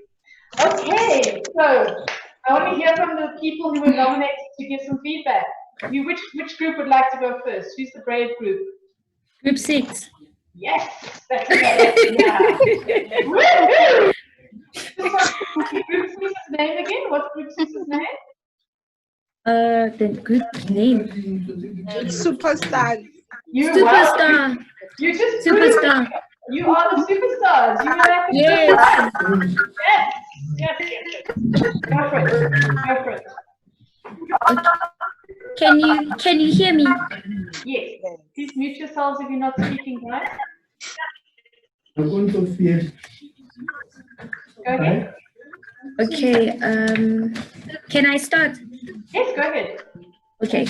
Okay, so I want to hear from the people who were nominated to give some feedback. Which group would like to go first? Who's the brave group? Group 6. Yes, that's it. Yeah. Woo-hoo! Group 6's name again? What's Group 6's name? The group name. Superstars. Superstar. You just Superstar. You are the superstars. You are like the Yes. superstars. Yes. Go for it. Go for it. Can you hear me? Yes. Please mute yourselves if you're not speaking, guys. Go ahead. Okay. Can I start? Yes, go ahead. Okay.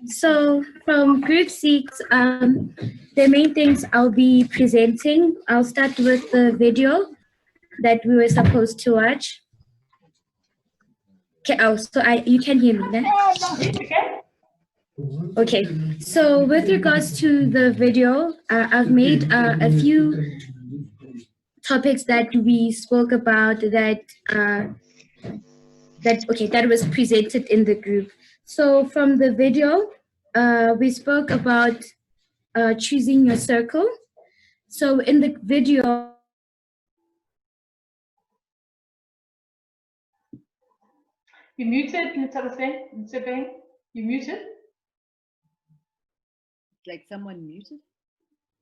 So from group 6, the main things I'll be presenting. I'll start with the video that we were supposed to watch. Okay. Oh, so you can hear me, right? Okay. So with regards to the video, I've made a few topics that we spoke about that was presented in the group. So from the video, we spoke about choosing your circle. So in the video, You muted, Nsibeng. You muted. Like someone muted.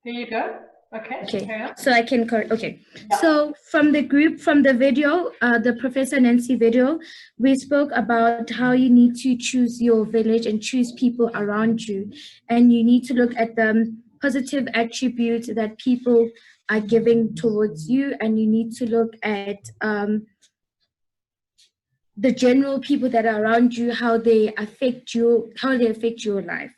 There you go. Okay. Okay, so I can correct. Okay, so from the group, from the video, the Professor Nancy video, we spoke about how you need to choose your village and choose people around you, and you need to look at the positive attributes that people are giving towards you, and you need to look at the general people that are around you, how they affect you, how they affect your life.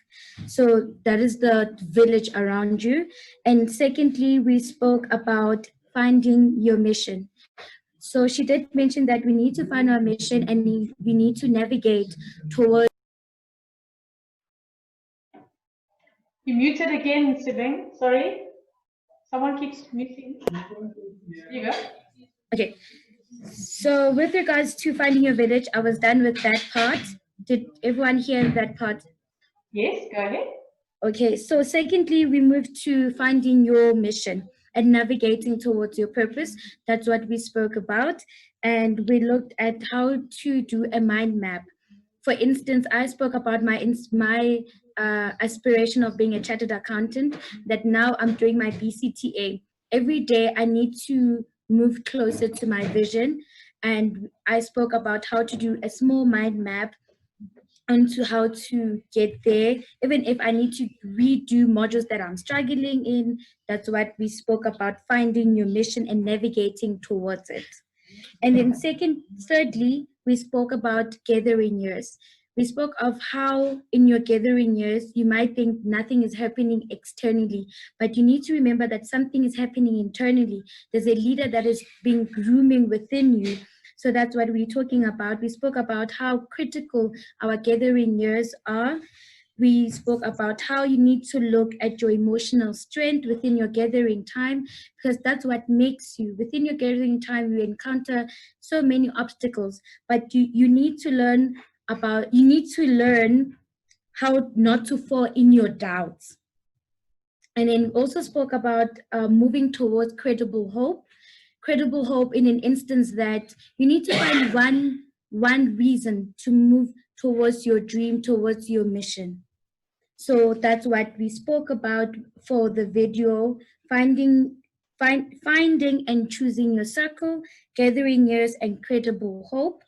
So that is the village around you. And secondly, we spoke about finding your mission. So she did mention that we need to find our mission and we need to navigate towards. You muted again, Nsibeng. Sorry. Someone keeps muting. There you go. Okay. So with regards to finding your village, I was done with that part. Did everyone hear that part? Yes, go ahead. Okay, so secondly, we moved to finding your mission and navigating towards your purpose. That's what we spoke about. And we looked at how to do a mind map. For instance, I spoke about my aspiration of being a chartered accountant, that now I'm doing my BCTA. Every day I need to move closer to my vision. And I spoke about how to do a small mind map onto how to get there, even if I need to redo modules that I'm struggling in. That's what we spoke about, finding your mission and navigating towards it. And then thirdly, we spoke about gathering years. We spoke of how in your gathering years, you might think nothing is happening externally, but you need to remember that something is happening internally. There's a leader that is being grooming within you. So that's what we're talking about. We spoke about how critical our gathering years are. We spoke about how you need to look at your emotional strength within your gathering time, because that's what makes you. Within your gathering time, you encounter so many obstacles, but you need to learn how not to fall in your doubts. And then also spoke about moving towards credible hope. Credible hope in an instance that you need to find one reason to move towards your dream, towards your mission. So that's what we spoke about for the video, finding and choosing your circle, gathering years, and credible hope.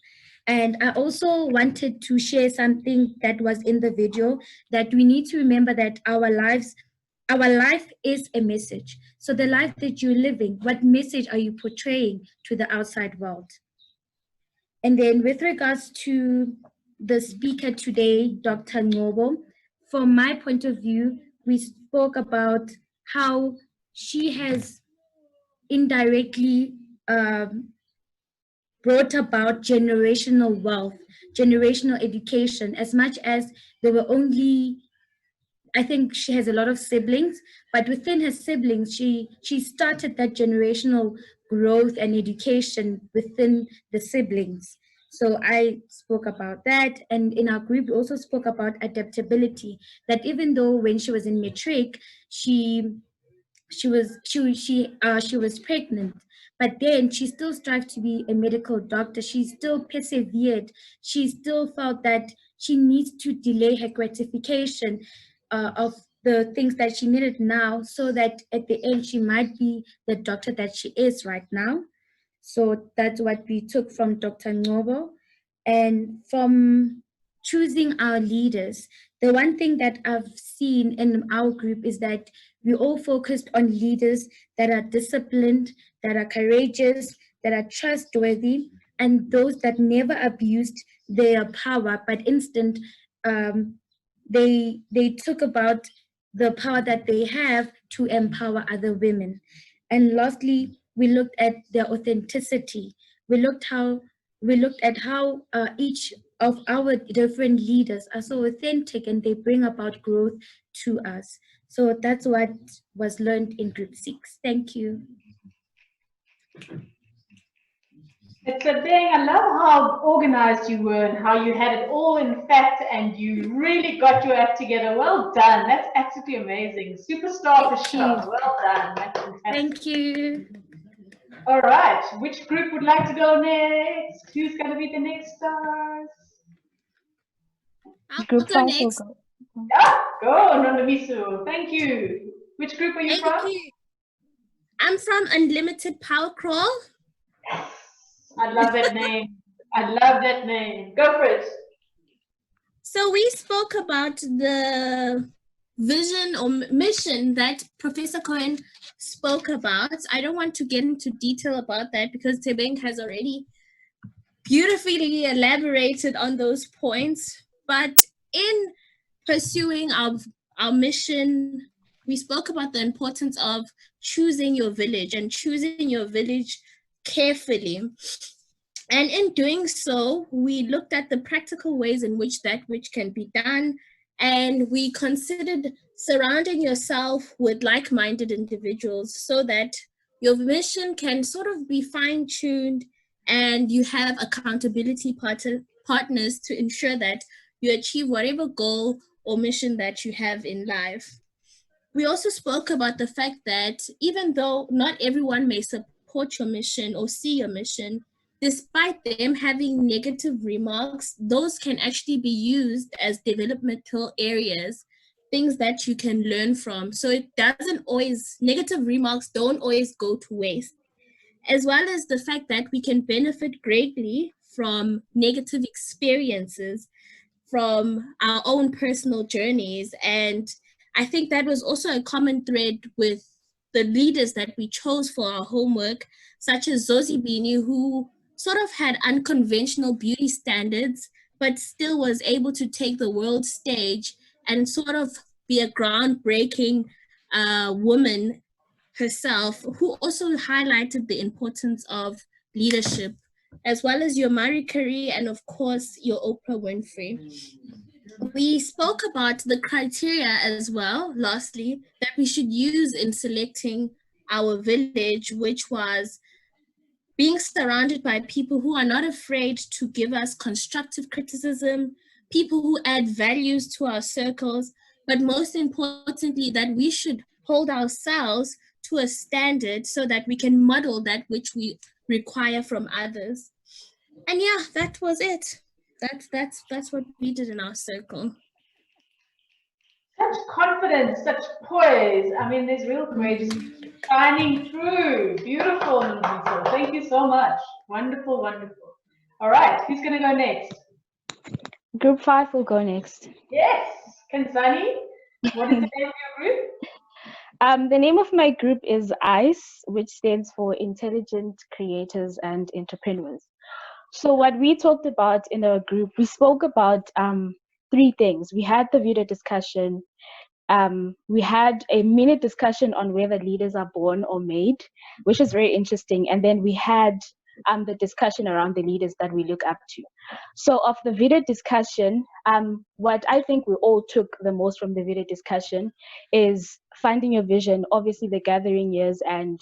And I also wanted to share something that was in the video, that we need to remember that our life is a message. So the life that you're living, what message are you portraying to the outside world? And then with regards to the speaker today, Dr. Ncgobo, from my point of view, we spoke about how she has indirectly brought about generational wealth, generational education, as much as there were only, I think she has a lot of siblings, but within her siblings, she started that generational growth and education within the siblings. So I spoke about that, and in our group we also spoke about adaptability. That even though when she was in matric, she was pregnant, but then she still strived to be a medical doctor. She still persevered. She still felt that she needs to delay her gratification of the things that she needed now, so that at the end she might be the doctor that she is right now. So that's what we took from Dr. Ncgobo. And from choosing our leaders, the one thing that I've seen in our group is that we all focused on leaders that are disciplined, that are courageous, that are trustworthy, and those that never abused their power, but instead they took about the power that they have to empower other women. And lastly, we looked at their authenticity. We looked at how each of our different leaders are so authentic and they bring about growth to us. So that's what was learned in Group 6. Thank you. It's a thing. I love how organized you were and how you had it all in fact and you really got your act together. Well done. That's absolutely amazing. Superstar for sure. Well done. That's fantastic. Thank you. All right. Which group would like to go next? Who's going to be the next stars? I'll go next. Yeah, go, Nondamisu. Thank you. Which group are you from? Thank you. I'm from Unlimited Power Crawl. I love that name. I love that name. Go for it. So we spoke about the vision or mission that Professor Cohen spoke about. I don't want to get into detail about that because Tebeng has already beautifully elaborated on those points. But in pursuing our mission, we spoke about the importance of choosing your village and choosing your village carefully. And in doing so, we looked at the practical ways in which that which can be done, and we considered surrounding yourself with like-minded individuals so that your mission can sort of be fine-tuned and you have accountability partners to ensure that you achieve whatever goal or mission that you have in life. We also spoke about the fact that even though not everyone may support your mission or see your mission, despite them having negative remarks, those can actually be used as developmental areas, things that you can learn from. So it doesn't always, negative remarks don't always go to waste, as well as the fact that we can benefit greatly from negative experiences, from our own personal journeys. And I think that was also a common thread with the leaders that we chose for our homework, such as Zosi Bini, who sort of had unconventional beauty standards, but still was able to take the world stage and sort of be a groundbreaking woman herself, who also highlighted the importance of leadership, as well as your Marie Curie and of course your Oprah Winfrey. We spoke about the criteria as well, lastly, that we should use in selecting our village, which was being surrounded by people who are not afraid to give us constructive criticism, people who add values to our circles, but most importantly, that we should hold ourselves to a standard so that we can model that which we require from others. And yeah, that was it. That's what we did in our circle. Such confidence, such poise. I mean, there's real courage shining through. Beautiful, Nandito. Thank you so much. Wonderful, wonderful. All right, who's going to go next? Group 5 will go next. Yes, Kansani. What is the name of your group? The name of my group is ICE, which stands for Intelligent Creators and Entrepreneurs. So what we talked about in our group, we spoke about 3 things. We had the video discussion. We had a minute discussion on whether leaders are born or made, which was very interesting. And then we had the discussion around the leaders that we look up to. So of the video discussion, what I think we all took the most from the video discussion is finding your vision, obviously the gathering years and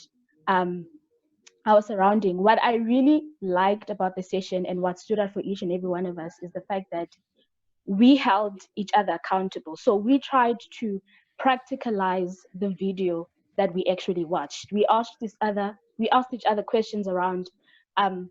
our surrounding. What I really liked about the session and what stood out for each and every one of us is the fact that we held each other accountable. So we tried to practicalize the video that we actually watched. We asked each other questions around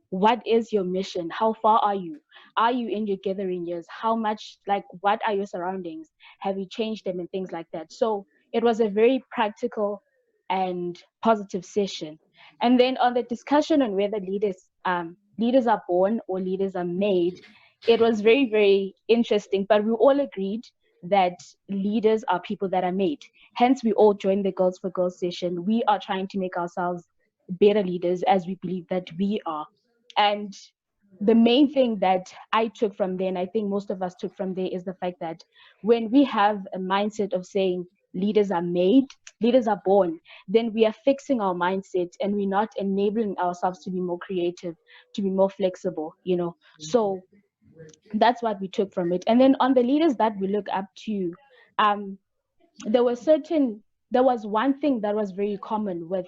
what is your mission? How far are you? Are you in your gathering years? How much, like, what are your surroundings? Have you changed them and things like that? So it was a very practical and positive session. And then on the discussion on whether leaders are born or leaders are made, it was very, very interesting, but we all agreed that leaders are people that are made. Hence, we all joined the Girls for Girls session. We are trying to make ourselves better leaders as we believe that we are. And the main thing that I took from there, and I think most of us took from there, is the fact that when we have a mindset of saying leaders are made, leaders are born, then we are fixing our mindset and we're not enabling ourselves to be more creative, to be more flexible, you know. So that's what we took from it. And then on the leaders that we look up to, there was one thing that was very common with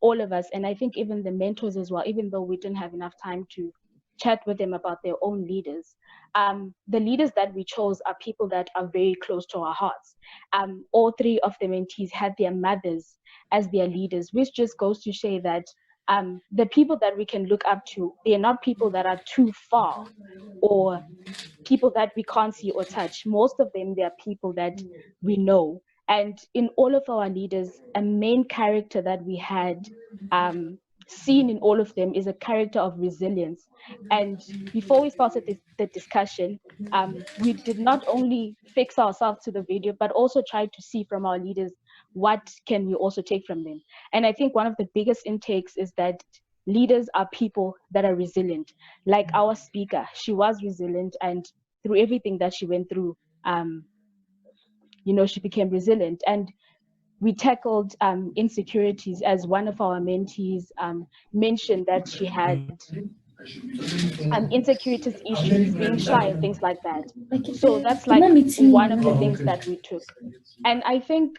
all of us, and I think even the mentors as well, even though we didn't have enough time to chat with them about their own leaders, the leaders that we chose are people that are very close to our hearts. All three of the mentees had their mothers as their leaders, which just goes to say that the people that we can look up to, they're not people that are too far or people that we can't see or touch. Most of them, they are people that we know. And in all of our leaders, a main character that we had seen in all of them is a character of resilience. And before we started the discussion, we did not only fix ourselves to the video, but also tried to see from our leaders what can we also take from them. And I think one of the biggest intakes is that leaders are people that are resilient. Like our speaker, she was resilient, and through everything that she went through, she became resilient. And we tackled insecurities, as one of our mentees mentioned that she had insecurities issues, being shy and things like that. So that's like one of the things that we took. And I think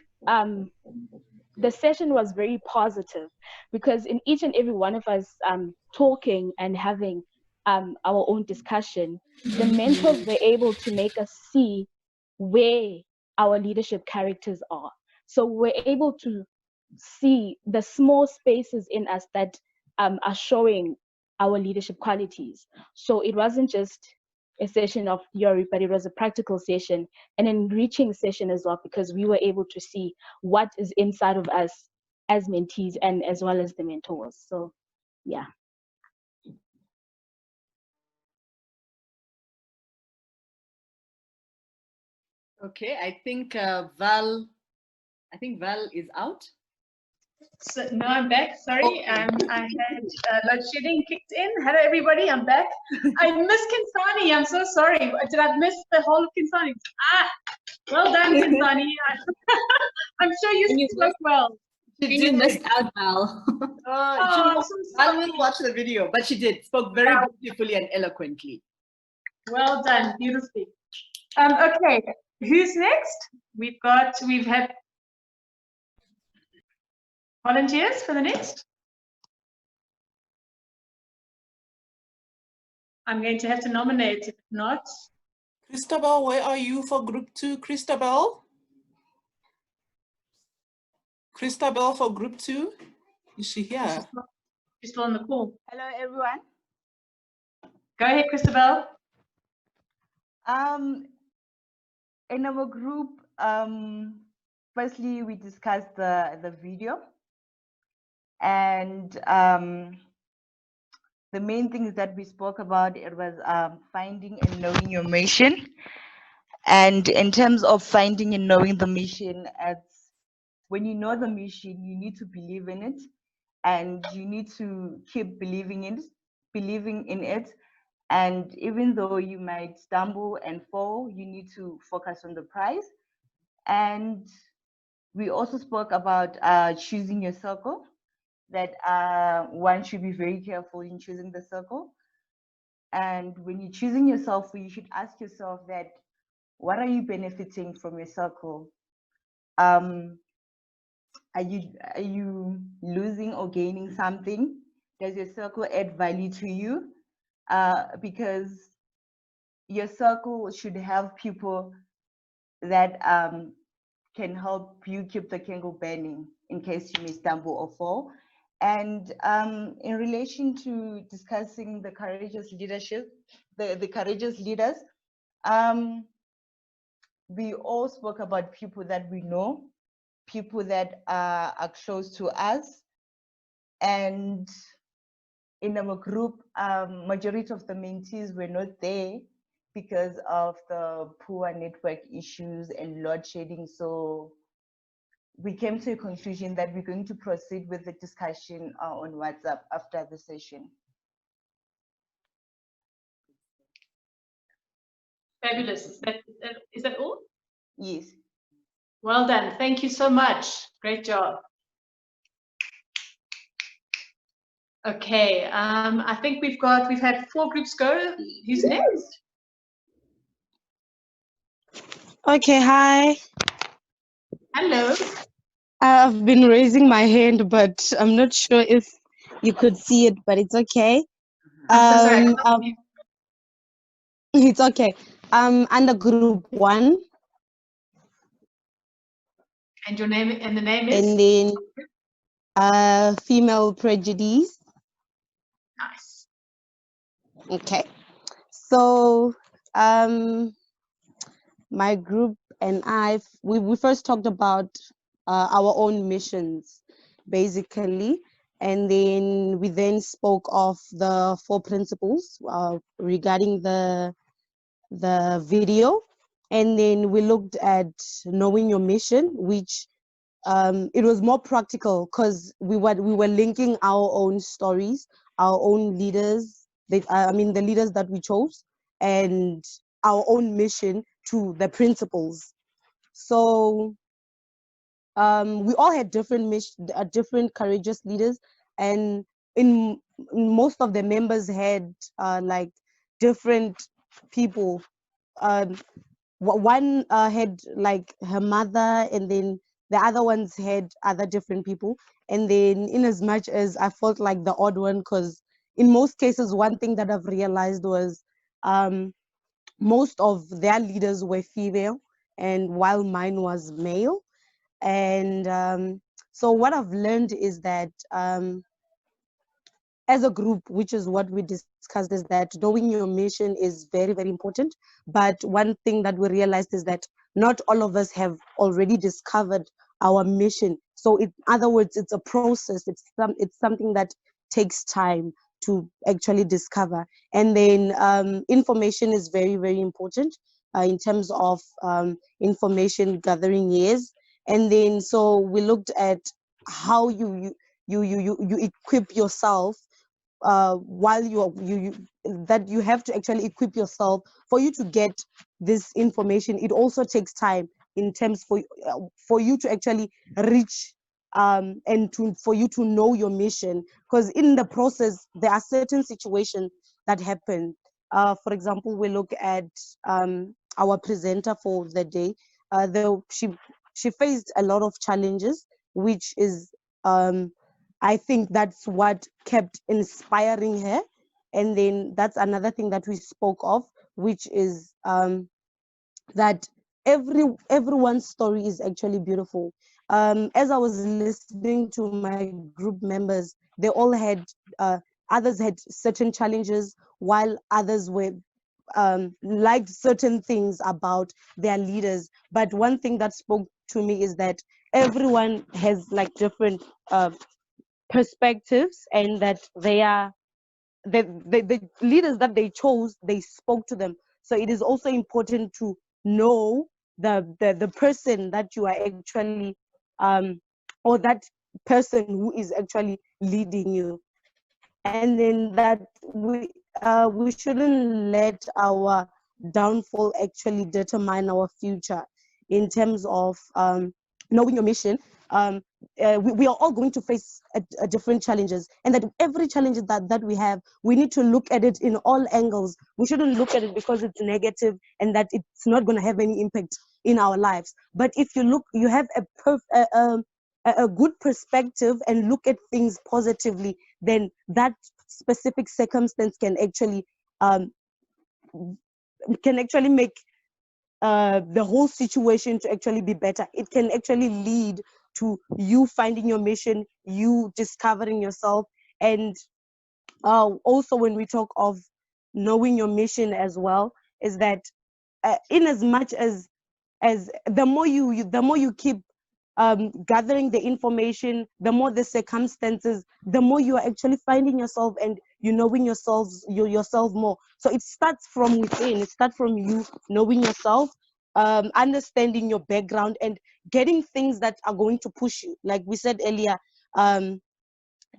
the session was very positive, because in each and every one of us talking and having our own discussion, the mentors were able to make us see where our leadership characters are. So we're able to see the small spaces in us that are showing our leadership qualities. So it wasn't just a session of theory, but it was a practical session, an enriching session as well, because we were able to see what is inside of us as mentees and as well as the mentors. So yeah. Okay, I think Val is out. So no, I'm back. Sorry, I had load shedding kicked in. Hello, everybody. I'm back. I missed Kinsani. I'm so sorry. Did I miss the whole of Kinsani? Well done, Kinsani. I'm sure you spoke well. You missed out, Val. Val will watch the video, but she spoke very beautifully and eloquently. Well done, beautifully. Okay, who's next? We've had volunteers for the next. I'm going to have to nominate, if not. Christabel, where are you for group 2, Christabel? Christabel for group 2? Is she here? She's still on the call. Hello, everyone. Go ahead, Christabel. In our group, firstly, we discussed the video, and the main things that we spoke about, it was finding and knowing your mission. And in terms of finding and knowing the mission, when you know the mission, you need to believe in it, and you need to keep believing in it. And even though you might stumble and fall, you need to focus on the prize. And we also spoke about choosing your circle, that one should be very careful in choosing the circle. And when you're choosing yourself, you should ask yourself that, what are you benefiting from your circle? Are you losing or gaining something? Does your circle add value to you? Because your circle should have people that can help you keep the candle burning in case you may stumble or fall. And in relation to discussing the courageous leadership, the courageous leaders, we all spoke about people that we know, people that are close to us. And in our group, majority of the mentees were not there because of the poor network issues and load shedding. So we came to a conclusion that we're going to proceed with the discussion on WhatsApp after the session. Fabulous. Is that all? Yes. Well done. Thank you so much. Great job. Okay, I think we've had 4 groups go. Who's next? Okay, hi. Hello. I've been raising my hand, but I'm not sure if you could see it, but it's okay. I'm so sorry. It's okay. Under group 1. And your name and the name is? And then female prejudice. Nice. Okay. So my group and we first talked about our own missions, basically, and then we then spoke of the 4 principles regarding the video, and then we looked at knowing your mission, which it was more practical because we were linking our own stories, our own leaders, I mean the leaders that we chose, and our own mission to the principles. So we all had different different courageous leaders, and in most of the members had like different people. One had like her mother, and then the other ones had other different people. And then in as much as I felt like the odd one, because in most cases, one thing that I've realized was most of their leaders were female, and while mine was male. And so what I've learned is that as a group, which is what we discussed, is that knowing your mission is very, very important. But one thing that we realized is that not all of us have already discovered our mission. So in other words, it's a process. It's something that takes time to actually discover. And then information is very, very important in terms of information gathering years. And then so we looked at how you equip yourself while you that you have to actually equip yourself for you to get this information. It also takes time in terms for you to actually reach and for you to know your mission, because in the process there are certain situations that happen. For example, we look at our presenter for the day. She faced a lot of challenges, which is I think that's what kept inspiring her. And then that's another thing that we spoke of, which is that everyone's story is actually beautiful. As I was listening to my group members, they all had others had certain challenges, while others were liked certain things about their leaders. But one thing that spoke to me is that everyone has like different perspectives, and that the leaders that they chose, they spoke to them. So it is also important to know the person that you are actually or that person who is actually leading you. And then that we shouldn't let our downfall actually determine our future in terms of knowing your mission. We are all going to face a different challenges, and that every challenge that we have, we need to look at it in all angles. We shouldn't look at it because it's negative and that it's not going to have any impact in our lives. But if you look, you have a good perspective and look at things positively, then that specific circumstance can actually make the whole situation to actually be better. It can actually lead to you finding your mission, you discovering yourself. And also when we talk of knowing your mission as well, is that in as much as the more you keep gathering the information, the more the circumstances, the more you are actually finding yourself and you knowing yourself more. So it starts from within. It starts from you knowing yourself, understanding your background, and getting things that are going to push you. Like we said earlier, what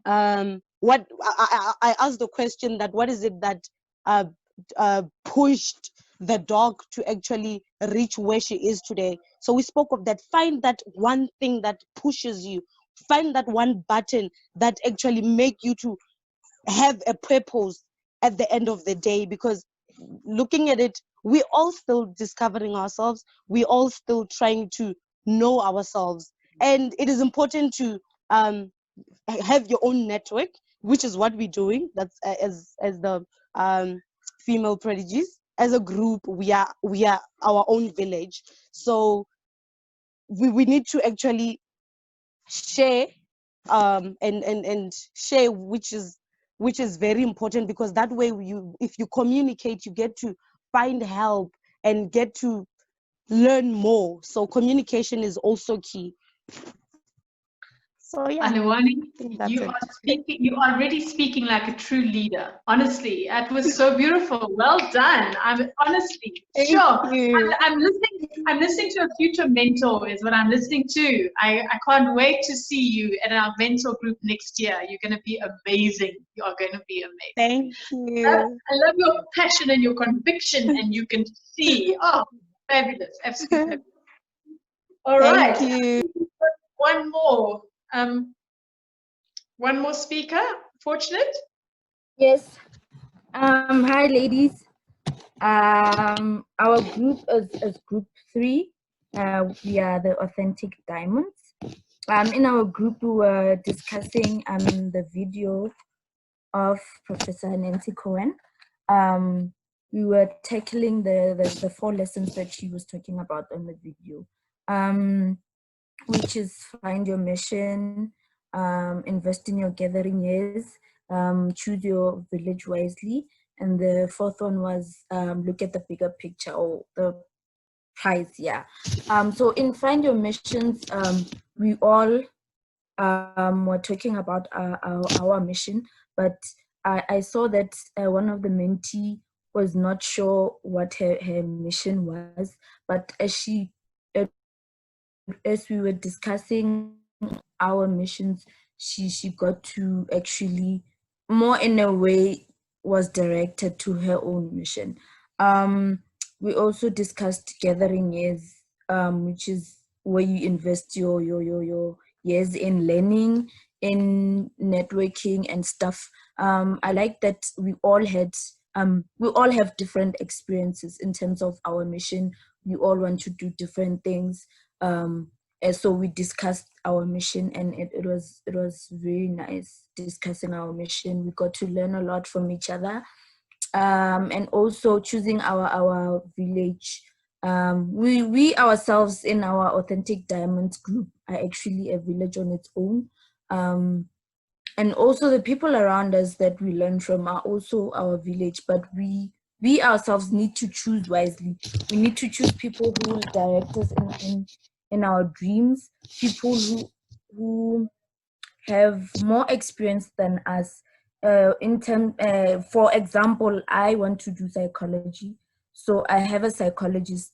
I asked the question that what is it that pushed the dog to actually reach where she is today. So we spoke of that. Find that one thing that pushes you. Find that one button that actually make you to have a purpose at the end of the day. Because looking at it, we all still discovering ourselves. We all still trying to know ourselves. And it is important to have your own network, which is what we're doing. That's as the female prodigies. As a group, we are our own village. So we need to actually share and share, which is very important, because that way if you communicate, you get to find help and get to learn more. So communication is also key. So yeah, Anuwani, I think that's you it. are speaking, you are already speaking like a true leader. Honestly, that was so beautiful. Well done. I'm honestly sure. I'm listening to a future mentor is what I'm listening to. I can't wait to see you at our mentor group next year. You're going to be amazing. You are going to be amazing. Thank you. I love your passion and your conviction, and you can see. Oh, fabulous. Absolutely fabulous. All right. Thank you. One more. One more speaker, Fortunate? Yes. Hi, ladies. Our group is group 3. We are the Authentic Diamonds. In our group, we were discussing the video of Professor Nancy Cohen. We were tackling the 4 lessons that she was talking about on the video, which is find your mission, invest in your gathering years, choose your village wisely, and the 4th one was look at the bigger picture, or the prize. Yeah. So in find your missions, we all were talking about our mission, but I saw that one of the mentee was not sure what her mission was, but as we were discussing our missions, she got to actually more in a way was directed to her own mission. We also discussed gathering years, which is where you invest your years in learning, in networking and stuff. I like that we all have different experiences in terms of our mission. We all want to do different things. And so we discussed our mission, and it was very nice discussing our mission. We got to learn a lot from each other, and also choosing our village. We ourselves in our Authentic Diamonds group are actually a village on its own, and also the people around us that we learn from are also our village. But we ourselves need to choose wisely. We need to choose people who will direct us in our dreams, people who have more experience than us. For example, I want to do psychology, so I have a psychologist,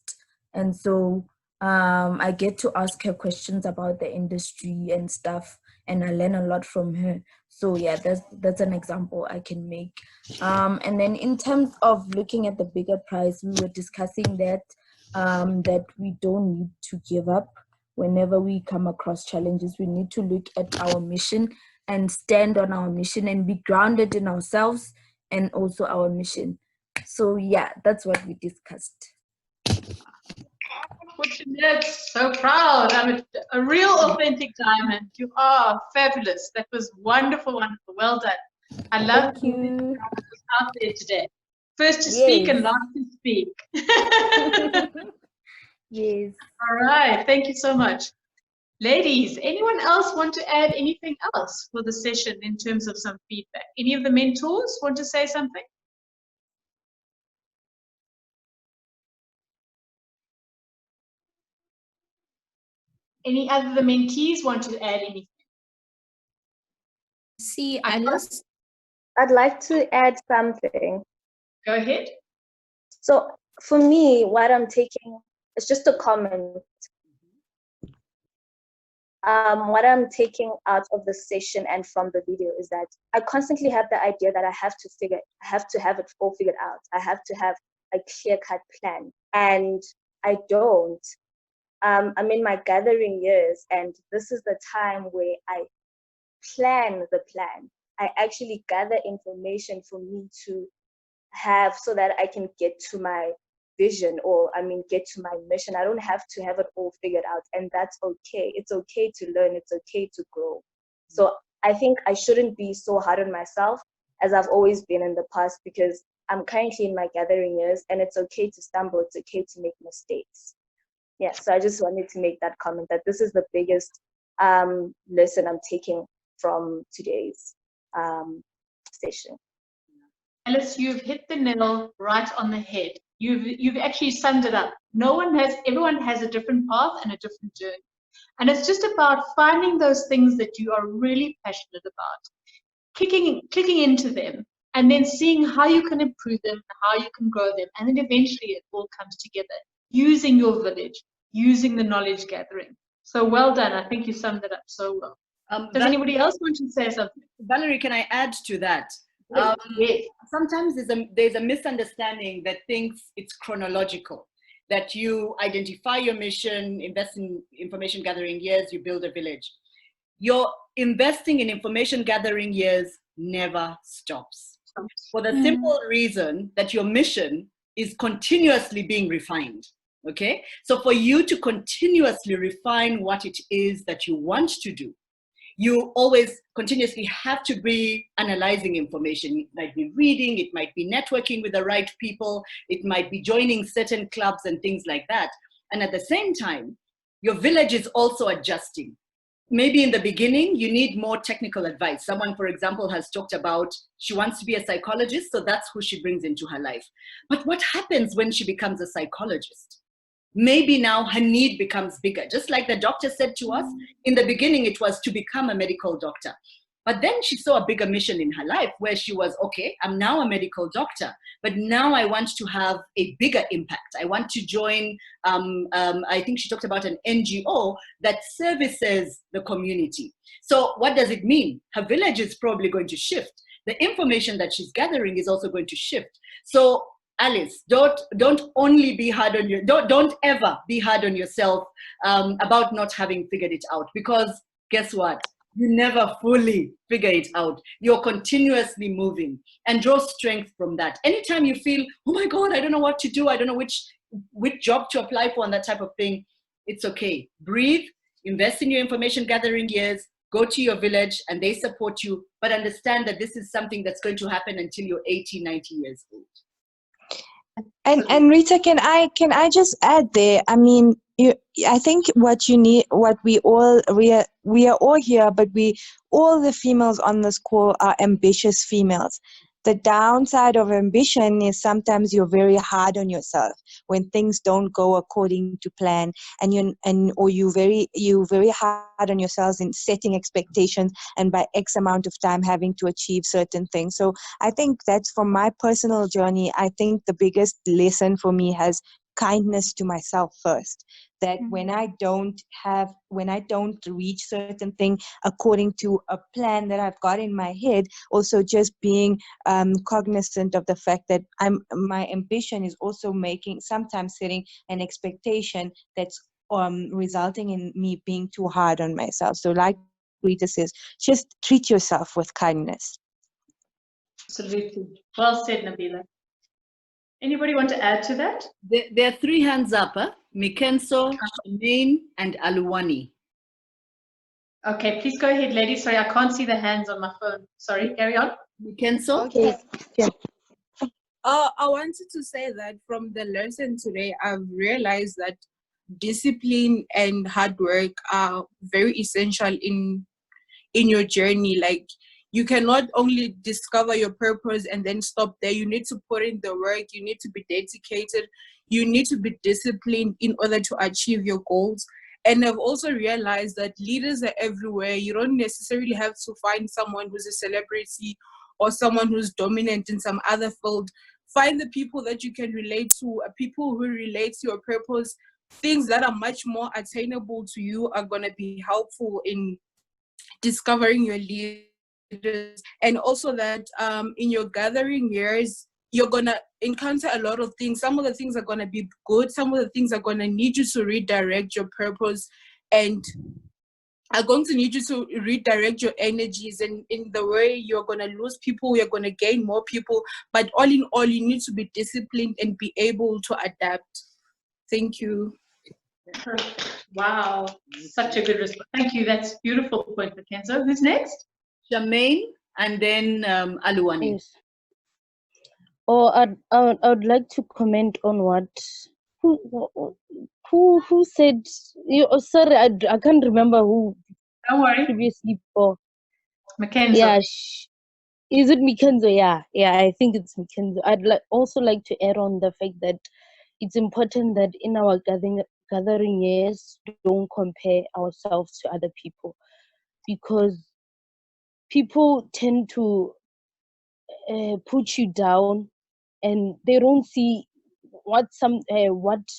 and so I get to ask her questions about the industry and stuff, and I learn a lot from her. So yeah, that's an example I can make. And then in terms of looking at the bigger prize, we were discussing that that we don't need to give up. Whenever we come across challenges, we need to look at our mission and stand on our mission and be grounded in ourselves and also our mission. So yeah, that's what we discussed. Fortunate, so proud. I'm a real authentic diamond. You are fabulous. That was wonderful, wonderful. Well done. I love you out there today. First to speak and last to speak. Yes. All right. Thank you so much. Ladies, anyone else want to add anything else for the session in terms of some feedback? Any of the mentors want to say something? Any other the mentees want to add anything? See, I'd like to add something. Go ahead. So for me, what I'm taking is just a comment. What I'm taking out of the session and from the video is that I constantly have the idea that I have to have it all figured out. I have to have a clear-cut plan, and I don't. I'm in my gathering years, and this is the time where I plan the plan. I actually gather information for me to have so that I can get to my vision, or get to my mission. I don't have to have it all figured out, and that's okay. It's okay to learn. It's okay to grow. So I think I shouldn't be so hard on myself as I've always been in the past, because I'm currently in my gathering years, and it's okay to stumble. It's okay to make mistakes. Yeah, so I just wanted to make that comment, that this is the biggest lesson I'm taking from today's session. Alice, you've hit the nail right on the head. You've actually summed it up. Everyone has a different path and a different journey. And it's just about finding those things that you are really passionate about, clicking into them, and then seeing how you can improve them, how you can grow them, and then eventually it all comes together, using your village, using the knowledge gathering. So well done. I think you summed it up so well. Does anybody else want to say something? Valerie, can I add to that? Yes. Sometimes there's a misunderstanding that thinks it's chronological, that you identify your mission, invest in information gathering years, you build a village. Your investing in information gathering years never stops. For the simple reason that your mission is continuously being refined. Okay? So for you to continuously refine what it is that you want to do, you always continuously have to be analyzing information. It might be reading, it might be networking with the right people, it might be joining certain clubs and things like that. And at the same time, your village is also adjusting. Maybe in the beginning, you need more technical advice. Someone, for example, has talked about she wants to be a psychologist, so that's who she brings into her life. But what happens when she becomes a psychologist? Maybe now her need becomes bigger. Just like the doctor said to us, in the beginning, it was to become a medical doctor. But then she saw a bigger mission in her life where she was, okay, I'm now a medical doctor, but now I want to have a bigger impact. I want to join, I think she talked about an NGO that services the community. So what does it mean? Her village is probably going to shift. The information that she's gathering is also going to shift. So Alice, don't only be hard on you. Don't ever be hard on yourself about not having figured it out, because guess what? You never fully figure it out. You're continuously moving, and draw strength from that. Anytime you feel, oh my God, I don't know what to do, I don't know which job to apply for and that type of thing, it's okay. Breathe, invest in your information gathering years, go to your village and they support you, but understand that this is something that's going to happen until you're 80, 90 years old. And Rita, can I just add there? I mean, I think what you need, what we are all here, but all the females on this call are ambitious females. The downside of ambition is sometimes you're very hard on yourself when things don't go according to plan, and you're very hard on yourselves in setting expectations and by X amount of time having to achieve certain things. So I think that's from my personal journey. I think the biggest lesson for me has kindness to myself first, that when I don't reach certain thing according to a plan that I've got in my head, also just being cognizant of the fact that my ambition is also sometimes setting an expectation that's resulting in me being too hard on myself. So like Rita says, just treat yourself with kindness. Absolutely. Well said, Nabila. Anybody want to add to that? There are 3 hands up, Mikenso, Shemaine, and Aluwani. Okay, please go ahead, ladies. Sorry, I can't see the hands on my phone. Sorry, carry on. Mikenso? Okay. Yeah. I wanted to say that from the lesson today, I've realized that discipline and hard work are very essential in your journey. Like, you cannot only discover your purpose and then stop there. You need to put in the work. You need to be dedicated. You need to be disciplined in order to achieve your goals. And I've also realized that leaders are everywhere. You don't necessarily have to find someone who's a celebrity or someone who's dominant in some other field. Find the people that you can relate to, people who relate to your purpose. Things that are much more attainable to you are going to be helpful in discovering your leaders. And also that in your gathering years, you're going to encounter a lot of things. Some of the things are going to be good. Some of the things are going to need you to redirect your purpose and are going to need you to redirect your energies, and in the way you're going to lose people, you're going to gain more people. But all in all, you need to be disciplined and be able to adapt. Thank you. Wow, such a good response. Thank you. That's beautiful point, Kenzo. Who's next? Charmaine, and then Aluwani. Yes. I would like to comment on what who said. Sorry, I can't remember who. Don't worry. Previously, for Mackenzie. Yeah, is it Mackenzie? Yeah, I think it's Mackenzie. I'd also like to add on the fact that it's important that in our gathering years, don't compare ourselves to other people, because people tend to put you down, and they don't see what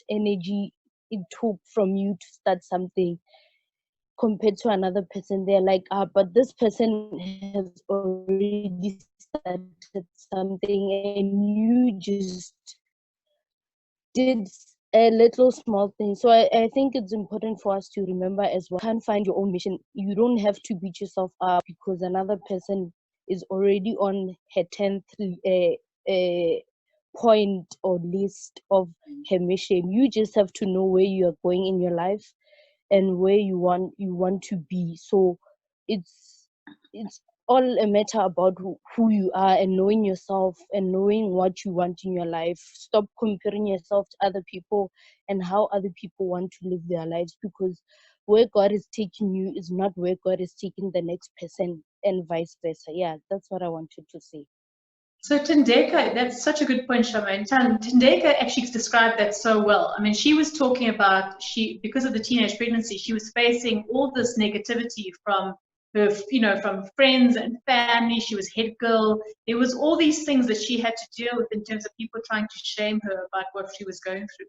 energy it took from you to start something compared to another person. They're like, but this person has already started something and you just did a little small thing. So I think it's important for us to remember as well, you can't find your own mission. You don't have to beat yourself up because another person is already on her 10th point or list of her mission. You just have to know where you are going in your life and where you want to be. So it's all a matter about who you are and knowing yourself and knowing what you want in your life. Stop comparing yourself to other people and how other people want to live their lives, because where God is taking you is not where God is taking the next person, and vice versa. Yeah, that's what I wanted to say. So Thandeka, that's such a good point, Charmaine. Thandeka actually described that so well. I mean, she was talking about because of the teenage pregnancy, she was facing all this negativity from her, from friends and family. She was head girl. There was all these things that she had to deal with in terms of people trying to shame her about what she was going through.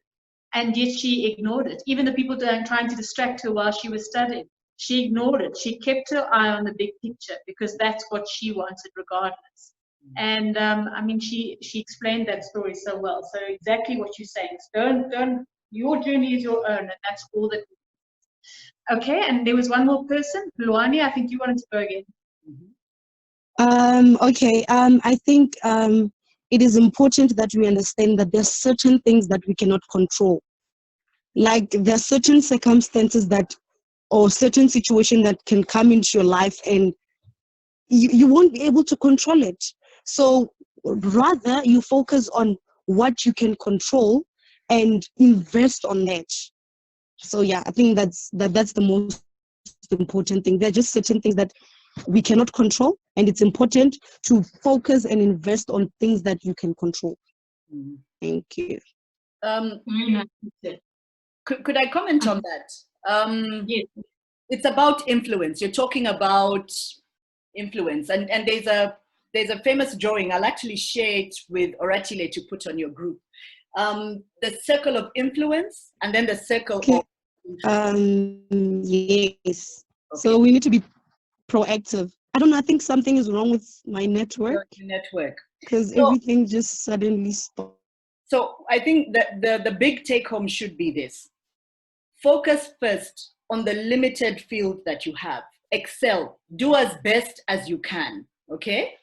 And yet she ignored it. Even the people trying to distract her while she was studying, she ignored it. She kept her eye on the big picture because that's what she wanted regardless. And I mean, she explained that story so well. So exactly what you're saying. Don't. Your journey is your own, and that's all that. Okay, and there was one more person, Luani. I think you wanted to go again. Okay. I think it is important that we understand that there's certain things that we cannot control. Like there are certain circumstances or certain situation that can come into your life, and you won't be able to control it. So rather you focus on what you can control and invest on that. So yeah, I think that's the most important thing. There are just certain things that we cannot control, and it's important to focus and invest on things that you can control. Thank you. Could I comment on that? Yes. It's about influence. You're talking about influence, and there's a famous drawing. I'll actually share it with Oratile to put on your group. The circle of influence, and then the circle of yes. Okay. So we need to be proactive. I don't know, I think something is wrong with my network. Because everything just suddenly stopped. So I think that the big take home should be this. Focus first on the limited field that you have. Excel. Do as best as you can. Okay?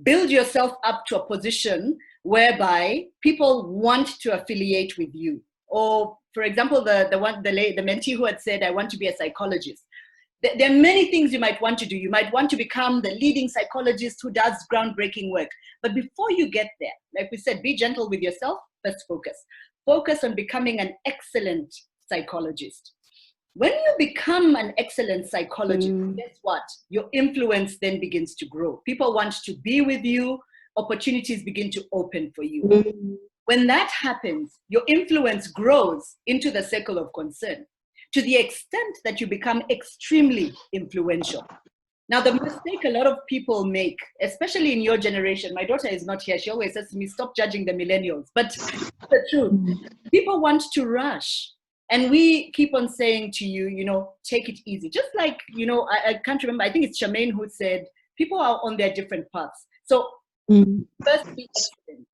Build yourself up to a position whereby people want to affiliate with you. Or, for example, the mentee who had said, I want to be a psychologist. There are many things you might want to do. You might want to become the leading psychologist who does groundbreaking work. But before you get there, like we said, be gentle with yourself. First focus. Focus on becoming an excellent psychologist. When you become an excellent psychologist, guess what? Your influence then begins to grow. People want to be with you. Opportunities begin to open for you. When that happens, your influence grows into the circle of concern to the extent that you become extremely influential. Now, the mistake a lot of people make, especially in your generation, my daughter is not here. She always says to me, stop judging the millennials. But the truth, people want to rush. And we keep on saying to you, take it easy. Just like, I can't remember, I think it's Charmaine who said, people are on their different paths. So first be excellent.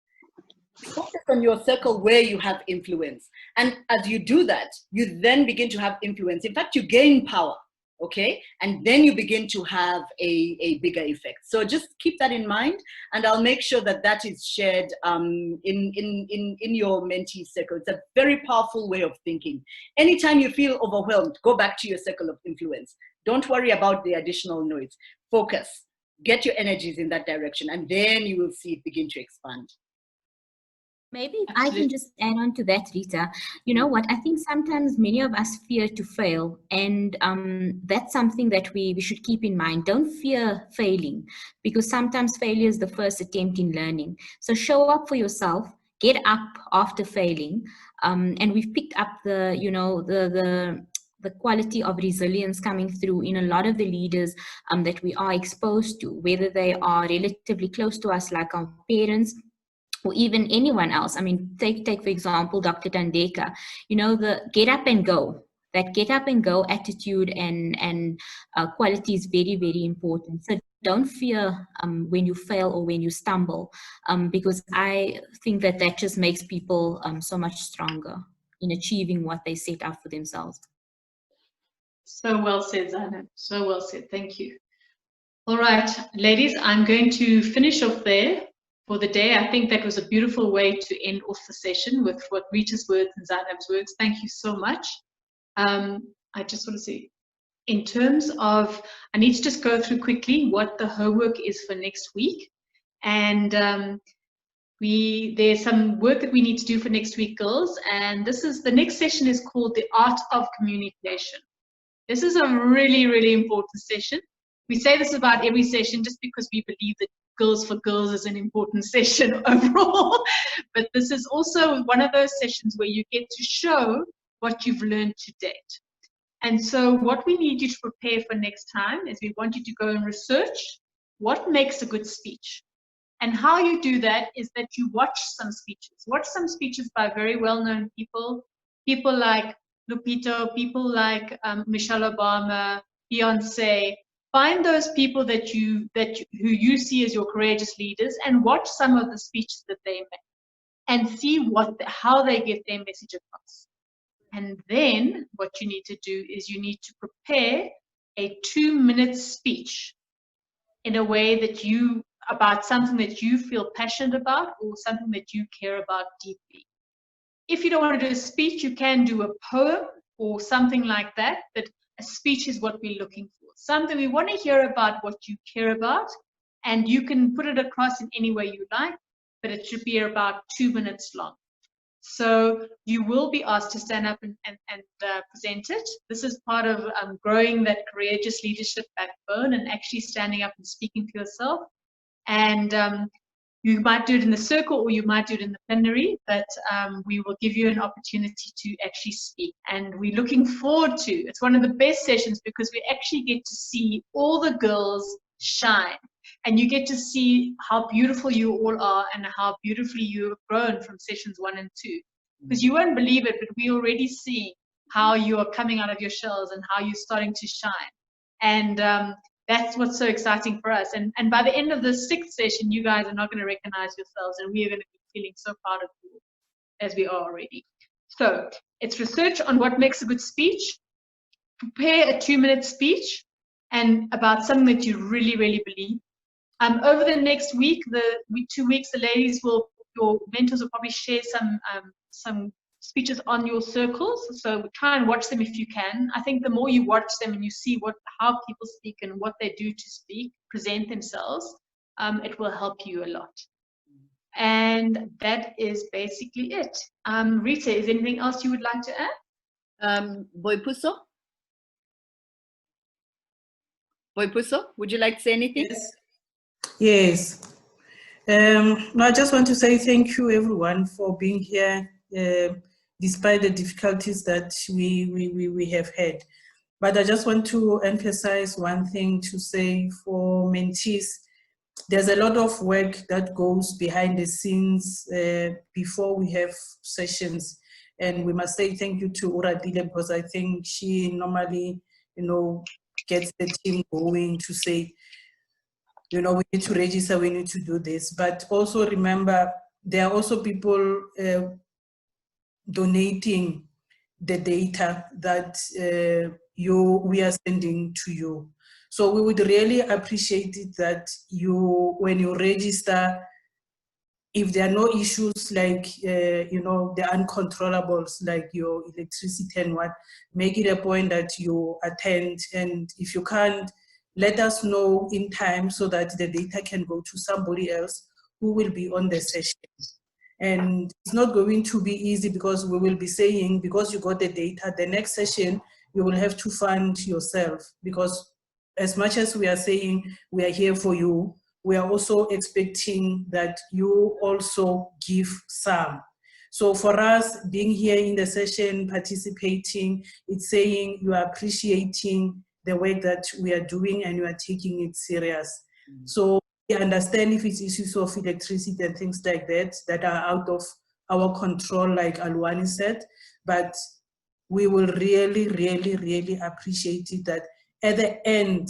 Focus on your circle where you have influence. And as you do that, you then begin to have influence. In fact, you gain power. okay? And then you begin to have a bigger effect. So just keep that in mind, and I'll make sure that that is shared in your mentee circle. It's a very powerful way of thinking. Anytime you feel overwhelmed, go back to your circle of influence. Don't worry about the additional noise. Focus, get your energies in that direction, and then you will see it begin to expand. Maybe if I can just add on to that, Rita. You know what? I think sometimes many of us fear to fail, and that's something that we should keep in mind. Don't fear failing, because sometimes failure is the first attempt in learning. So show up for yourself, get up after failing, and we've picked up the, you know, the quality of resilience coming through in a lot of the leaders that we are exposed to, whether they are relatively close to us, like our parents, or even anyone else. I mean, take for example, Dr. Thandeka, you know, the get up and go. That get up and go attitude and quality is very, very important. So don't fear when you fail or when you stumble, because I think that that just makes people so much stronger in achieving what they set out for themselves. So well said, Zainab. So well said. Thank you. All right, ladies, I'm going to finish off there for the day. I think that was a beautiful way to end off the session with what Rita's words and Zainab's words. Thank you so much. I just want to say, in terms of, I need to just go through quickly what the homework is for next week. And there's some work that we need to do for next week, girls. And the next session is called The Art of Communication. This is a really, really important session. We say this about every session just because we believe that Girls for Girls is an important session overall. But this is also one of those sessions where you get to show what you've learned to date. And so what we need you to prepare for next time is we want you to go and research what makes a good speech. And how you do that is that you watch some speeches. Watch some speeches by very well-known people, people like Lupito, people like Michelle Obama, Beyonce. Find those people who you see as your courageous leaders and watch some of the speeches that they make and see how they get their message across. And then what you need to do is you need to prepare a 2-minute speech in a way that about something that you feel passionate about or something that you care about deeply. If you don't want to do a speech, you can do a poem or something like that, but a speech is what we're looking for. Something we want to hear about what you care about, and you can put it across in any way you like, but it should be about 2 minutes long. So you will be asked to stand up and present it. This is part of growing that courageous leadership backbone and actually standing up and speaking for yourself. And you might do it in the circle or you might do it in the plenary, but we will give you an opportunity to actually speak. And we're looking forward to, it's one of the best sessions because we actually get to see all the girls shine. And you get to see how beautiful you all are and how beautifully you have grown from sessions 1 and 2. Because you won't believe it, but we already see how you are coming out of your shells and how you're starting to shine. And that's what's so exciting for us. And by the end of the 6th session, you guys are not going to recognize yourselves, and we are going to be feeling so proud of you as we are already. So it's research on what makes a good speech, prepare a 2-minute speech, and about something that you really, really believe. Over the next week, 2 weeks, the ladies your mentors will probably share some speeches on your circles. So try and watch them if you can. I think the more you watch them and you see how people speak and what they do to speak, present themselves, it will help you a lot. And that is basically it. Rita, is anything else you would like to add? Boipuso? Boipuso, would you like to say anything? Yes. No, I just want to say thank you, everyone, for being here, despite the difficulties that we have had. But I just want to emphasize one thing to say for mentees. There's a lot of work that goes behind the scenes before we have sessions. And we must say thank you to Uradile, because I think she normally, gets the team going to say, we need to register, we need to do this. But also remember, there are also people donating the data that we are sending to you. So we would really appreciate it that when you register, if there are no issues like, the uncontrollables, like your electricity and what, make it a point that you attend. And if you can't, let us know in time so that the data can go to somebody else who will be on the session. And it's not going to be easy because we will be saying, because you got the data, the next session, you will have to fund yourself. Because as much as we are saying we are here for you, we are also expecting that you also give some. So for us, being here in the session, participating, it's saying you are appreciating the work that we are doing and you are taking it serious. So we understand if it's issues of electricity and things like that are out of our control, like Alwani said, but we will really, really, really appreciate it that at the end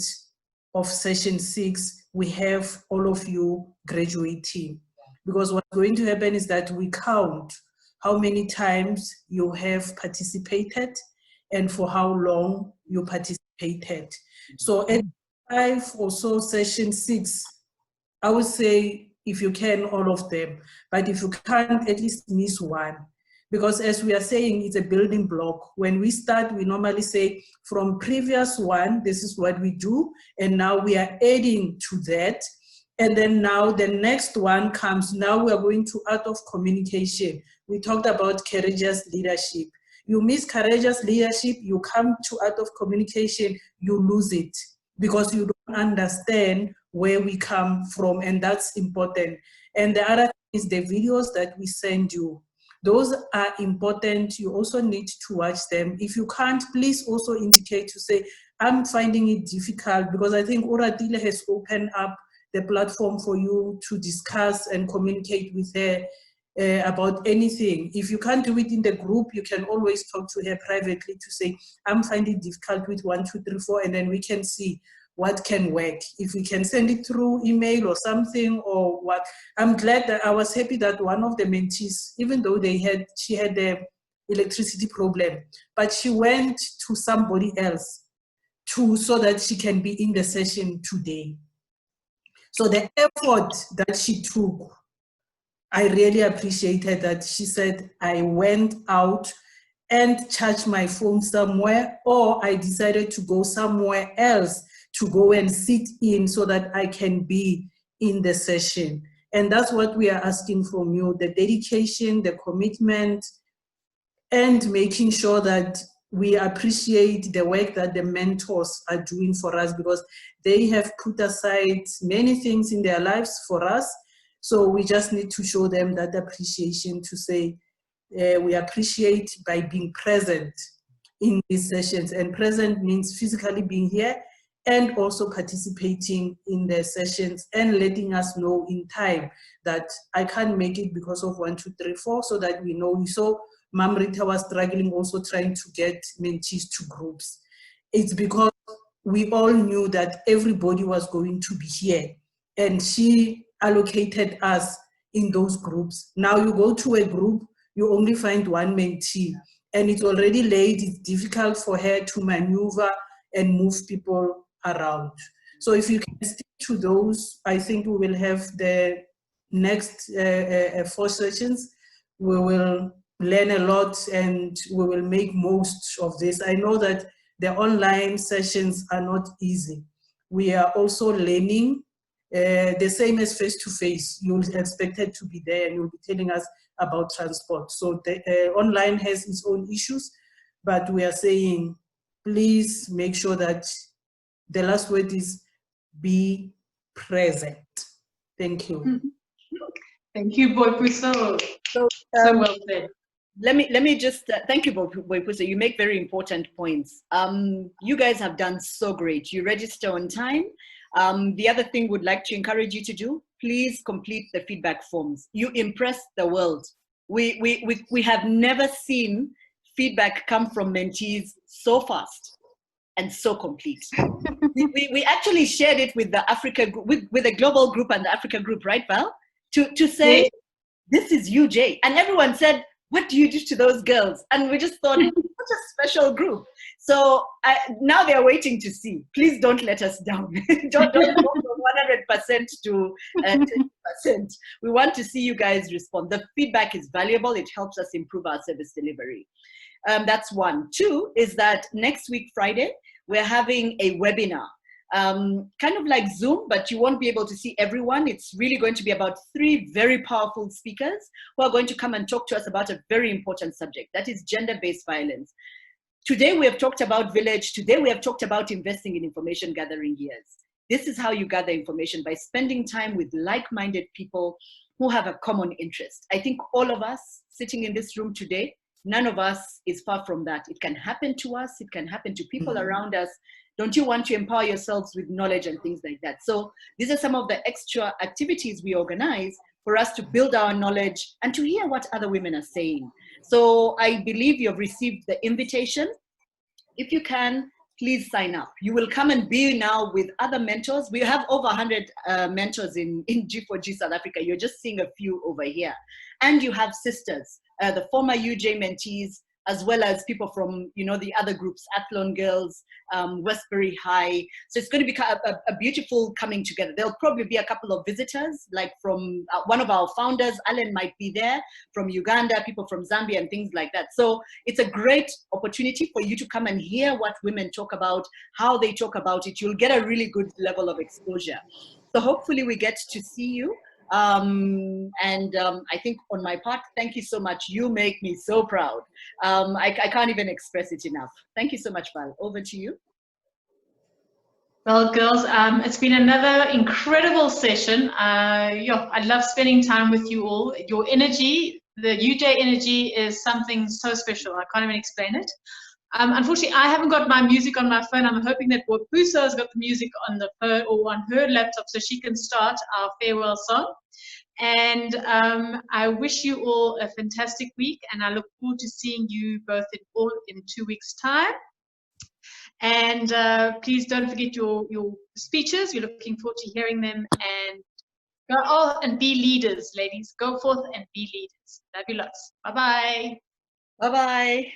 of session 6, we have all of you graduating. Because what's going to happen is that we count how many times you have participated and for how long you participated. So at 5 or so, session 6, I would say if you can, all of them. But if you can't, at least miss one. Because as we are saying, it's a building block. When we start, we normally say from previous one, this is what we do. And now we are adding to that. And then now the next one comes. Now we are going to art of communication. We talked about courageous leadership. You miss courageous leadership, you come to art of communication, you lose it because you don't understand where we come from, and that's important. And the other thing is the videos that we send you. Those are important. You also need to watch them. If you can't, please also indicate to say, I'm finding it difficult, because I think Oratile has opened up the platform for you to discuss and communicate with her about anything. If you can't do it in the group, you can always talk to her privately to say, I'm finding it difficult with 1, 2, 3, 4, and then we can see what can work. If we can send it through email or something or what. I'm glad that I was happy that one of the mentees, even though she had the electricity problem, but she went to somebody else so that she can be in the session today. So the effort that she took, I really appreciated that. She said, I went out and charged my phone somewhere, or I decided to go somewhere else to go and sit in so that I can be in the session. And that's what we are asking from you, the dedication, the commitment, and making sure that we appreciate the work that the mentors are doing for us, because they have put aside many things in their lives for us. So we just need to show them that appreciation, to say we appreciate by being present in these sessions. And present means physically being here and also participating in the sessions and letting us know in time that I can't make it because of 1, 2, 3, 4, so that we know. So Mam Rita was struggling also trying to get mentees to groups. It's because we all knew that everybody was going to be here, and she allocated us in those groups. Now you go to a group, you only find one mentee, and it's already late. It's difficult for her to maneuver and move people around. So if you can stick to those, I think we will have the next 4 sessions. We will learn a lot and we will make most of this. I know that the online sessions are not easy. We are also learning the same as face-to-face. You're expected to be there and you'll be telling us about transport. So the online has its own issues, but we are saying, please make sure that the last word is be present. Thank you. Thank you, Boypuso. So well said. Let me just thank you, Boypuso. You make very important points. You guys have done so great. You register on time. The other thing would like to encourage you to do, please complete the feedback forms. You impress the world. We have never seen feedback come from mentees so fast and so complete. we actually shared it with the Africa group, with the global group and the Africa group, right, Val? To say, yes, this is UJ. And everyone said, what do you do to those girls? And we just thought, such a special group. So now they're waiting to see. Please don't let us down. Don't go from 100% to 20%. We want to see you guys respond. The feedback is valuable. It helps us improve our service delivery. That's one. Two is that next week, Friday, we're having a webinar. Kind of like Zoom, but you won't be able to see everyone. It's really going to be about 3 very powerful speakers who are going to come and talk to us about a very important subject, that is gender-based violence. Today we have talked about village. Today we have talked about investing in information gathering years. This is how you gather information, by spending time with like-minded people who have a common interest. I think all of us sitting in this room today, none of us is far from that. It can happen to us. It can happen to people around us. Don't you want to empower yourselves with knowledge and things like that? So these are some of the extra activities we organize for us to build our knowledge and to hear what other women are saying. So I believe you've received the invitation. If you can, please sign up. You will come and be now with other mentors. We have over 100 mentors in G4G South Africa. You're just seeing a few over here. And you have sisters, the former UJ mentees, as well as people from, you know, the other groups, Athlone Girls, Westbury High. So it's going to be a beautiful coming together. There'll probably be a couple of visitors, like from one of our founders, Alan might be there, from Uganda, people from Zambia and things like that. So it's a great opportunity for you to come and hear what women talk about, how they talk about it. You'll get a really good level of exposure. So hopefully we get to see you. I think on my part, thank you so much. You make me so proud. I can't even express it enough. Thank you so much, Val. Over to you. Well, girls, it's been another incredible session. I love spending time with you all. Your energy, the UJ energy, is something so special. I can't even explain it. Unfortunately, I haven't got my music on my phone. I'm hoping that Wapuso has got the music on on her laptop so she can start our farewell song. And I wish you all a fantastic week, and I look forward to seeing you both in 2 weeks' time. And please don't forget your speeches. We're looking forward to hearing them. And go and be leaders, ladies. Go forth and be leaders. Love you lots. Bye-bye. Bye-bye.